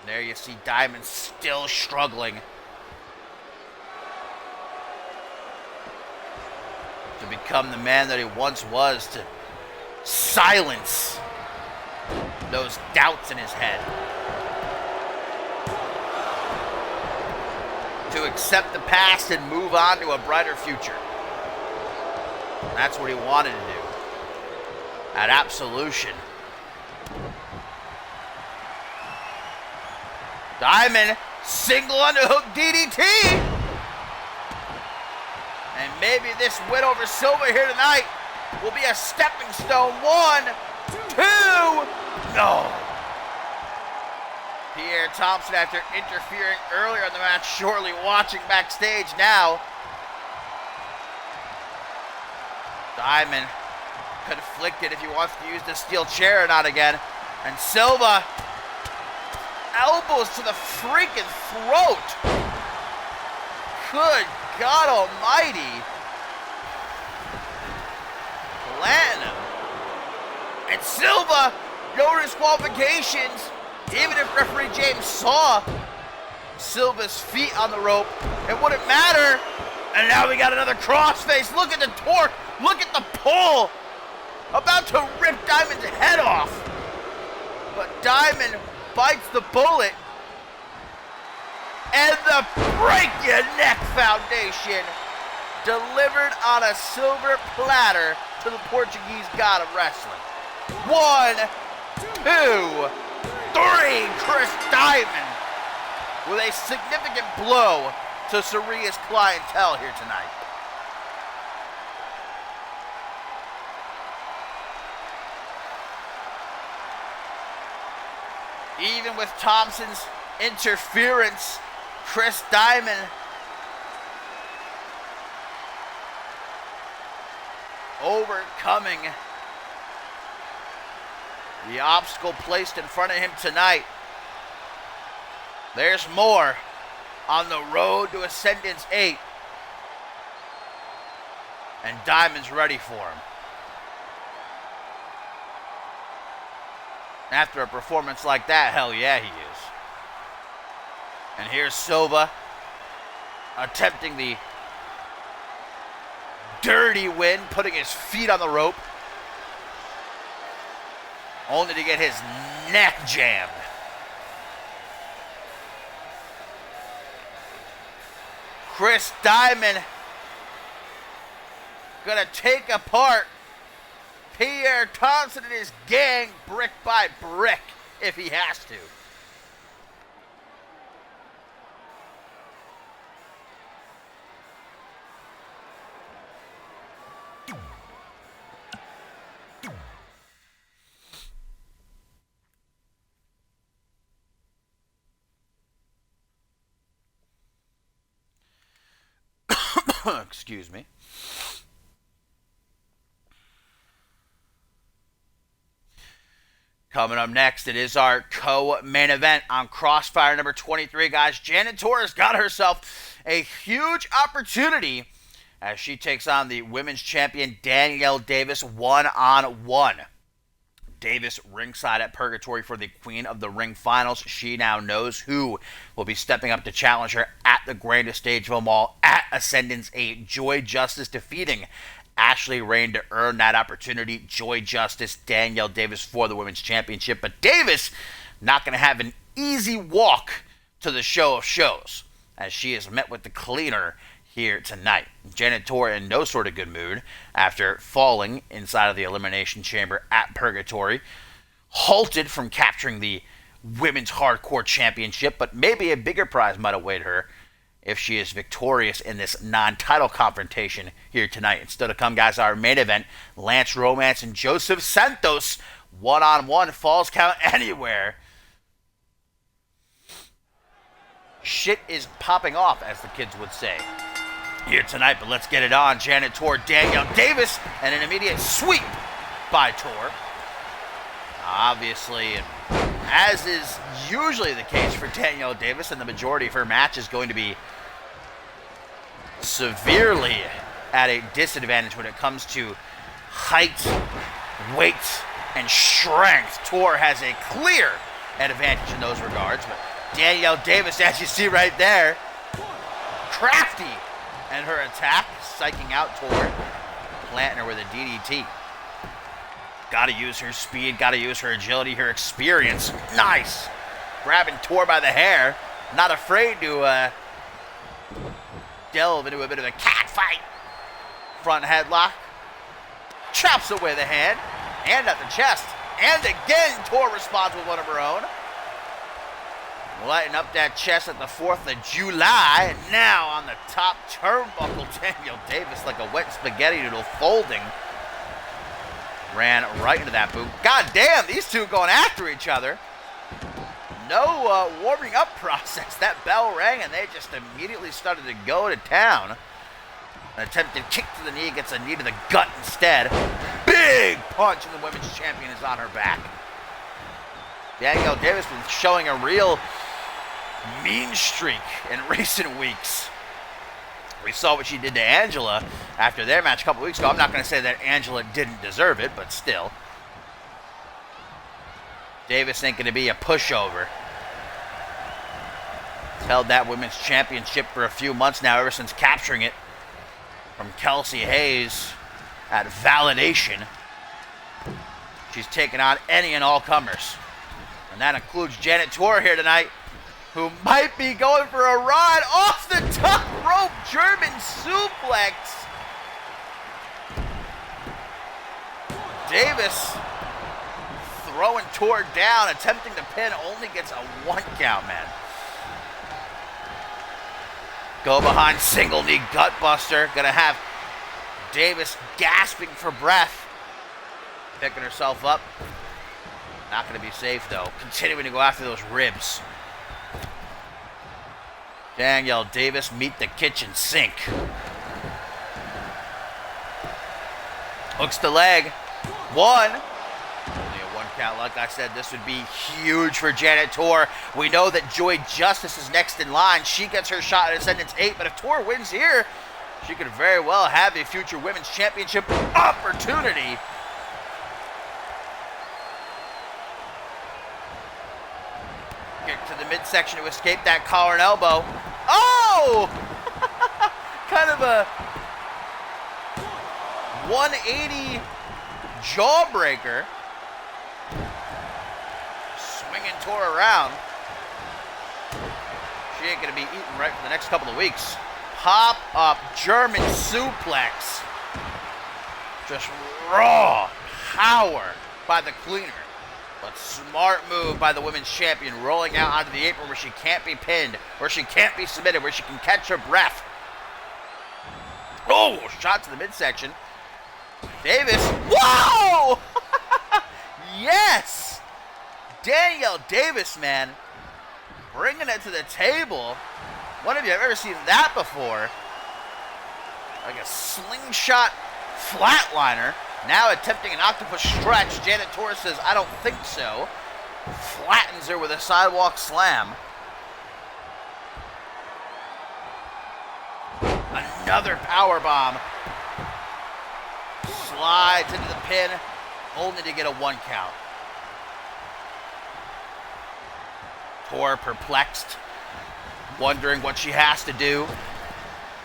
And there you see Diamond still struggling to become the man that he once was, to silence those doubts in his head. To accept the past and move on to a brighter future. And that's what he wanted to do at Absolution. Diamond, single underhook DDT. And maybe this win over Silva here tonight will be a stepping stone. 1, 2, no. Pierre Thompson, after interfering earlier in the match, shortly watching backstage now. Diamond conflicted if he wants to use the steel chair or not again. And Silva, elbows to the freaking throat. Good God almighty. Platinum. And Silva, no disqualifications. Even if referee James saw Silva's feet on the rope, it wouldn't matter. And now we got another crossface. Look at the torque. Look at the pull. About to rip Diamond's head off. bites the bullet. And the break your neck foundation delivered on a silver platter to the Portuguese god of wrestling. 1, 2, 3. Chris Diamond with a significant blow to Saria's clientele here tonight. Even with Thompson's interference, Chris Diamond overcoming the obstacle placed in front of him tonight. There's more on the road to Ascendance 8. And Diamond's ready for him. After a performance like that, hell yeah, he is. And here's Silva attempting the dirty win, putting his feet on the rope, only to get his neck jammed. Chris Diamond gonna take apart Pierre Thompson and his gang brick by brick if he has to. Excuse me. Coming up next, it is our co-main event on Crossfire number 23, guys. Janet Torres got herself a huge opportunity as she takes on the women's champion Danielle Davis one-on-one. Davis ringside at Purgatory for the Queen of the Ring finals. She now knows who will be stepping up to challenge her at the grandest stage of them all at Ascendance 8. Joy Justice defeating Ashley Rain to earn that opportunity. Joy Justice, Danielle Davis for the Women's Championship. But Davis not going to have an easy walk to the show of shows as she is met with the cleaner here tonight. Janet Torres in no sort of good mood after falling inside of the Elimination Chamber at Purgatory. Halted from capturing the Women's Hardcore Championship, but maybe a bigger prize might await her if she is victorious in this non-title confrontation here tonight. And still to come, guys, our main event, Lance Romance and Joseph Santos, one-on-one, Falls Count Anywhere. Shit is popping off, as the kids would say, here tonight, but let's get it on. Janet Torres, Danielle Davis, and an immediate sweep by Torres. Obviously, and as is usually the case for Danielle Davis, and the majority of her match is going to be severely at a disadvantage when it comes to height, weight, and strength. Torres has a clear advantage in those regards, but Danielle Davis, as you see right there, crafty in her attack, psyching out Torres, planting her with a DDT. Got to use her speed, got to use her agility, her experience. Nice. Grabbing Torres by the hair. Not afraid to delve into a bit of a cat fight. Front headlock. Chops away the hand. And at the chest. And again, Torres responds with one of her own. Lighting up that chest at the 4th of July. And now on the top turnbuckle, Danielle Davis like a wet spaghetti noodle folding. Ran right into that boot. God damn, these two going after each other. No warming up process. That bell rang and they just immediately started to go to town. An attempted kick to the knee gets a knee to the gut instead. Big punch and the women's champion is on her back. Danielle Davis been showing a real mean streak in recent weeks. We saw what she did to Angela after their match a couple weeks ago. I'm not going to say that Angela didn't deserve it, but still. Davis ain't going to be a pushover. Held that women's championship for a few months now, ever since capturing it from Kelsey Hayes at Validation. She's taken on any and all comers. And that includes Janet Tor here tonight, who might be going for a ride off the top rope German suplex. Davis throwing Tor down, attempting to pin, only gets a 1 count, man. Go behind single knee gutbuster. Gonna have Davis gasping for breath. Picking herself up. Not gonna be safe though. Continuing to go after those ribs. Danielle Davis meet the kitchen sink. Hooks the leg. 1. Only a 1 count. Like I said, this would be huge for Janet Tor. We know that Joy Justice is next in line. She gets her shot at Ascendance 8, but if Tor wins here, she could very well have a future Women's Championship opportunity. Kick to the midsection to escape that collar and elbow. Oh! Kind of a 180 jawbreaker. Swinging Tor around. She ain't going to be eating right for the next couple of weeks. Pop up German suplex. Just raw power by the cleaner. But smart move by the women's champion, rolling out onto the apron where she can't be pinned, where she can't be submitted, where she can catch her breath. Oh, shot to the midsection. Davis. Whoa! Yes! Danielle Davis, man. Bringing it to the table. When have you ever seen that before? Like a slingshot flatliner. Now attempting an octopus stretch. Janet Tor says, I don't think so. Flattens her with a sidewalk slam. Another power bomb. Slides into the pin, only to get a 1 count. Tor perplexed, wondering what she has to do.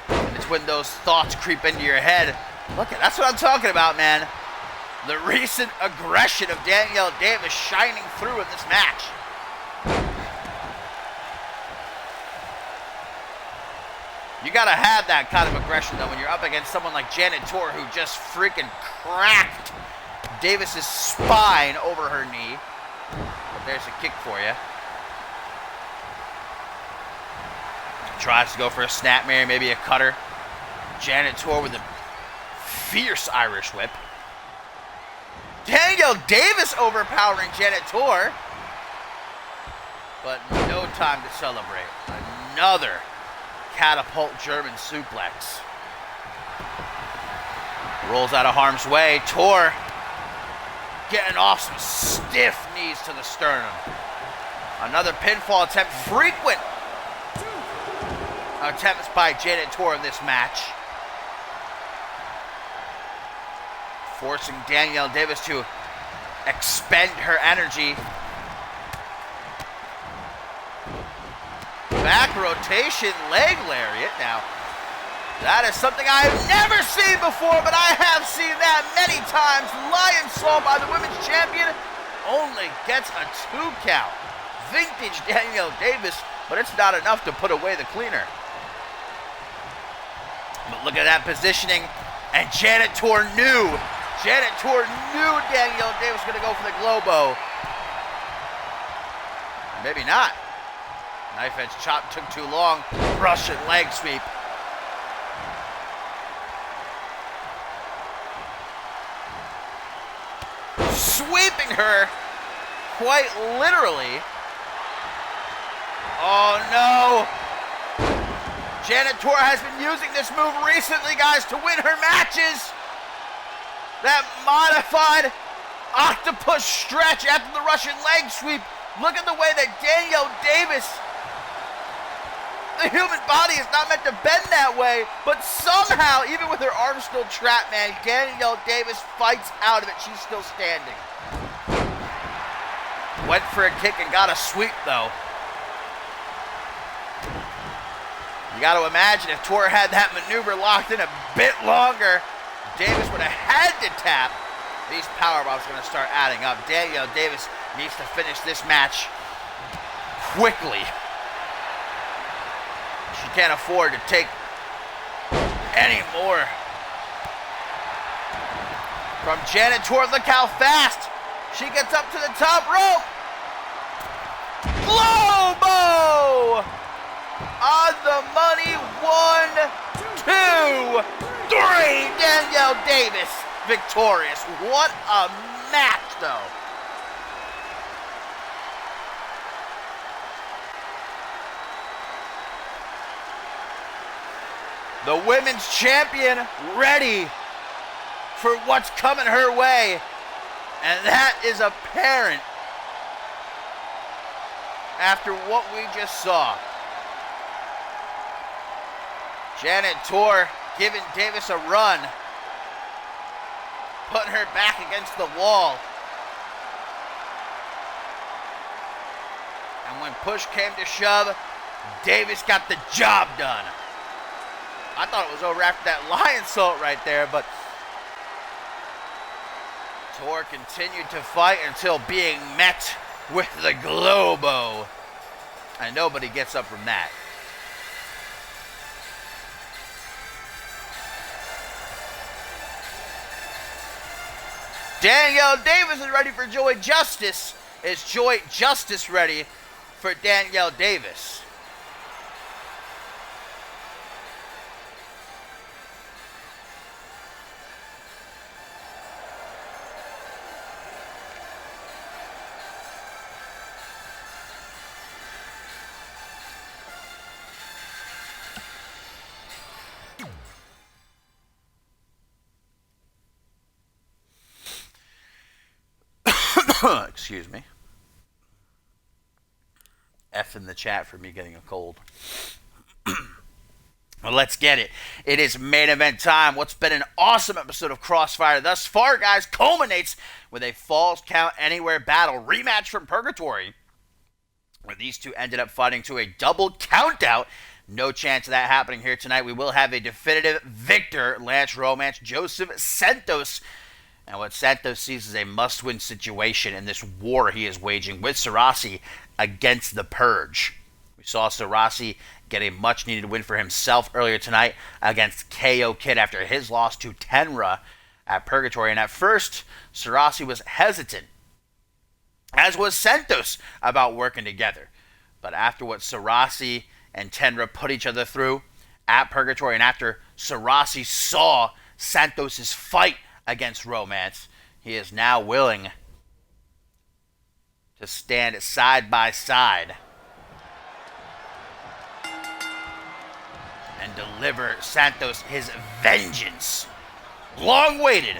And it's when those thoughts creep into your head. Look, that's what I'm talking about, man. The recent aggression of Danielle Davis shining through in this match. You gotta have that kind of aggression, though, when you're up against someone like Janet Tor, who just freaking cracked Davis's spine over her knee. But there's a kick for you. Tries to go for a snapmare, maybe a cutter. Janet Tor with a fierce Irish whip. Danielle Davis overpowering Janet Tor. But no time to celebrate. Another catapult German suplex. Rolls out of harm's way. Tor getting off some stiff knees to the sternum. Another pinfall attempt. Frequent attempts by Janet Tor in this match. Forcing Danielle Davis to expend her energy. Back rotation leg lariat. Now, that is something I have never seen before, but I have seen that many times. Lion Saw by the women's champion only gets a 2 count. Vintage Danielle Davis, but it's not enough to put away the cleaner. But look at that positioning, and Janet Tor knew. Janet Tor knew Danielle Davis was going to go for the Globo. Maybe not. Knife edge chop took too long. Russian leg sweep. Sweeping her quite literally. Oh no. Janet Tor has been using this move recently, guys, to win her matches. That modified octopus stretch after the Russian leg sweep. Look at the way that Danielle Davis, the human body is not meant to bend that way, but somehow, even with her arm still trapped, man, Danielle Davis fights out of it. She's still standing. Went for a kick and got a sweep, though. You got to imagine if Tor had that maneuver locked in a bit longer, Davis would have had to tap. These power bombs are going to start adding up. Danielle Davis needs to finish this match quickly. She can't afford to take any more. From Janet Torr, look how fast she gets up to the top rope. Globo! On the money, 1, 2, 3. Danielle Davis victorious. What a match, though. The women's champion ready for what's coming her way. And that is apparent after what we just saw. Janet Torr giving Davis a run, putting her back against the wall. And when push came to shove, Davis got the job done. I thought it was over after that lion salt right there, but Torr continued to fight until being met with the Globo. And nobody gets up from that. Danielle Davis is ready for Joy Justice. Is Joy Justice ready for Danielle Davis? Excuse me. F in the chat for me getting a cold. Well, let's get it. It is main event time. What's been an awesome episode of Crossfire thus far, guys, culminates with a Falls Count Anywhere battle rematch from Purgatory, where these two ended up fighting to a double countout. No chance of that happening here tonight. We will have a definitive victor, Lance Romance, Joseph Santos. And what Santos sees is a must-win situation in this war he is waging with Sarasi against the Purge. We saw Sarasi get a much-needed win for himself earlier tonight against KO Kid after his loss to Tenra at Purgatory. And at first, Sarasi was hesitant, as was Santos, about working together. But after what Sarasi and Tenra put each other through at Purgatory, and after Sarasi saw Santos' fight against Romance, he is now willing to stand side by side and deliver Santos his vengeance, long waited,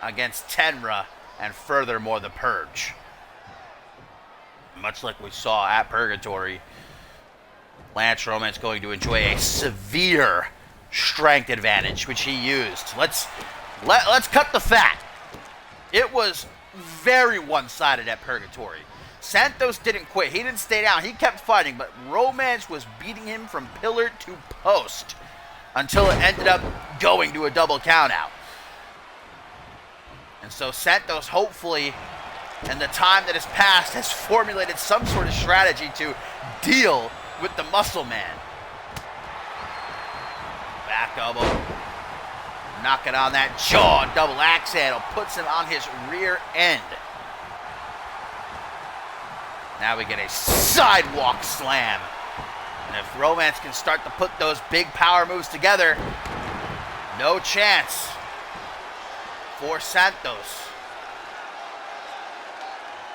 against Tenra and furthermore the Purge. Much like we saw at Purgatory, Lance Romance going to enjoy a severe strength advantage, which he used. Let's cut the fat. It was very one-sided at Purgatory. Santos didn't quit. He didn't stay down. He kept fighting, but Romance was beating him from pillar to post until it ended up going to a double countout. And so Santos, hopefully, in the time that has passed, has formulated some sort of strategy to deal with the Muscle Man. Back elbow. Knocking on that jaw, double axe handle, puts him on his rear end. Now we get a sidewalk slam. And if Romance can start to put those big power moves together, no chance for Santos.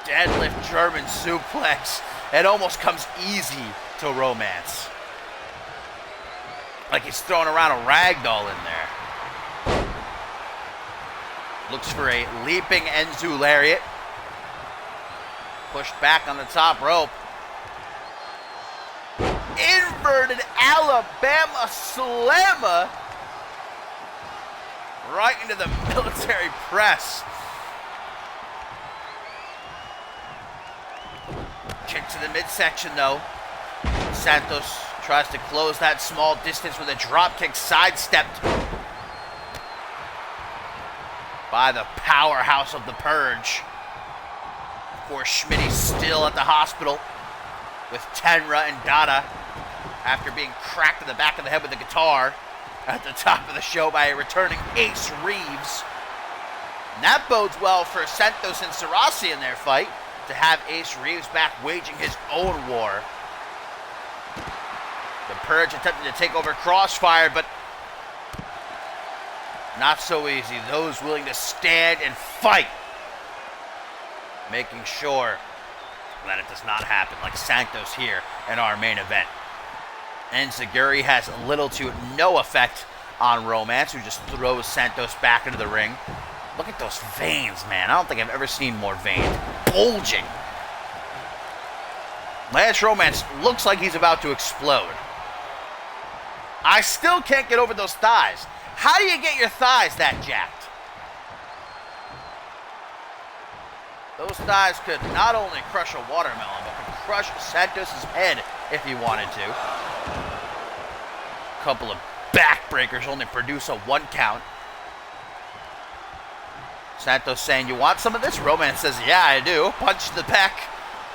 Deadlift German suplex. It almost comes easy to Romance. Like he's throwing around a rag doll in there. Looks for a leaping Enzu lariat. Pushed back on the top rope. Inverted Alabama slammer. Right into the military press. Kick to the midsection though. Santos tries to close that small distance with a dropkick sidestepped by the powerhouse of the Purge. course, Schmitty's still at the hospital with Tenra and Dada after being cracked in the back of the head with a guitar at the top of the show by a returning Ace Reeves. And that bodes well for Santos and Sarasi in their fight, to have Ace Reeves back waging his own war. The Purge attempting to take over Crossfire, but not so easy. Those willing to stand and fight, making sure that it does not happen, like Santos here in our main event. And Zaguri has little to no effect on Romance, who just throws Santos back into the ring. Look at those veins, man. I don't think I've ever seen more veins. Bulging. Lance Romance looks like he's about to explode. I still can't get over those thighs. How do you get your thighs that jacked? Those thighs could not only crush a watermelon, but could crush Santos' head if he wanted to. A couple of backbreakers only produce a 1 count. Santos saying, "You want some of this?" Romance says, "Yeah, I do." Punch the back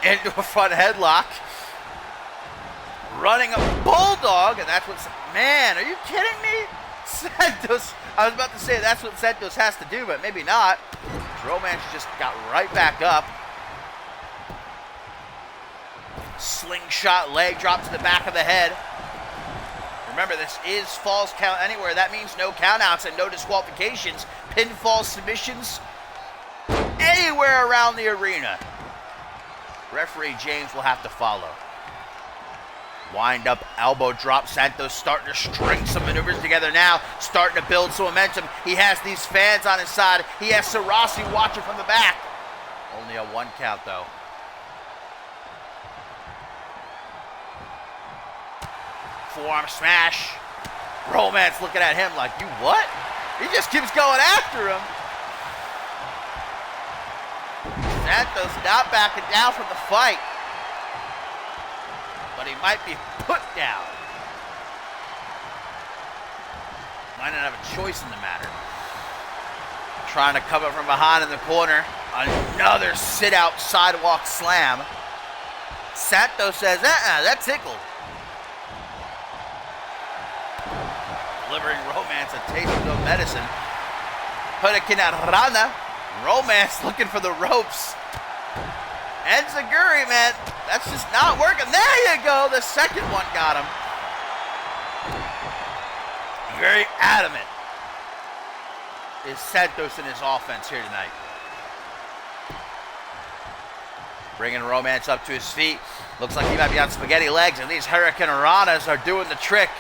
into a front headlock. Running a bulldog, and that's what... Man, are you kidding me? Santos, I was about to say that's what Santos has to do, but maybe not. Romance just got right back up. Slingshot leg drop to the back of the head. Remember, this is Falls Count Anywhere. That means no countouts and no disqualifications. Pinfall submissions anywhere around the arena. Referee James will have to follow. Wind up, elbow drop. Santos starting to string some maneuvers together now. Starting to build some momentum. He has these fans on his side. He has Sarasi watching from the back. Only a 1 count, though. Forearm smash. Romance looking at him like, "You what?" He just keeps going after him. Santos not backing down from the fight, but he might be put down. Might not have a choice in the matter. Trying to come up from behind in the corner. Another sit-out sidewalk slam. Santos says, that tickled. Delivering Romance a taste of no medicine. Hurricane Rana. Romance looking for the ropes. And Zaguri, man, that's just not working. There you go. The second one got him. Very adamant is Santos in his offense here tonight. Bringing Romance up to his feet. Looks like he might be on spaghetti legs, and these Hurricane Ranas are doing the trick.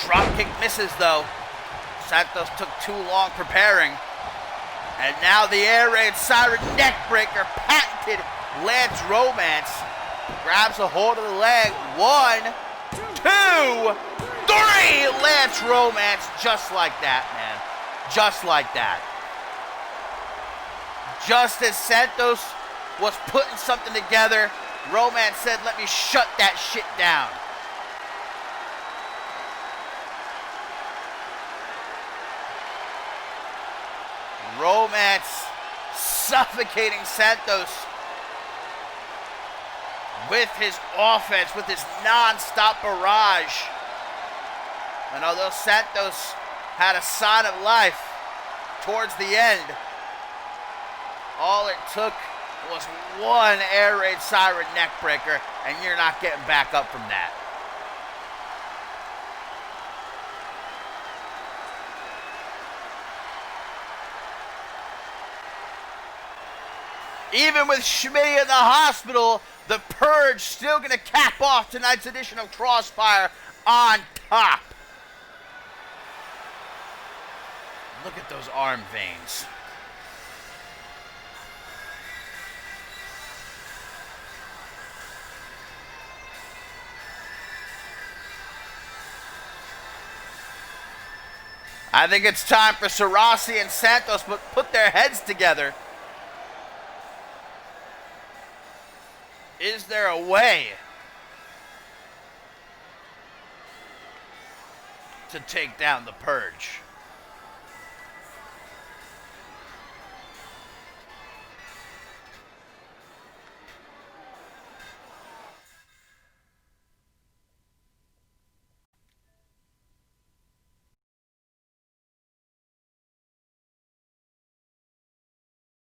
Drop kick misses, though. Santos took too long preparing. And now the air raid siren neckbreaker, patented Lance Romance. Grabs a hold of the leg. 1, 2, 3. Lance Romance, just like that, man. Just like that. Just as Santos was putting something together, Romance said, "Let me shut that shit down." Romance suffocating Santos with his offense, with his non-stop barrage. And although Santos had a sign of life towards the end, all it took was one air raid siren neckbreaker, and you're not getting back up from that. Even with Schmitty in the hospital, the Purge still going to cap off tonight's edition of Crossfire on top. Look at those arm veins. I think it's time for Sarasi and Santos to put their heads together. Is there a way to take down the Purge?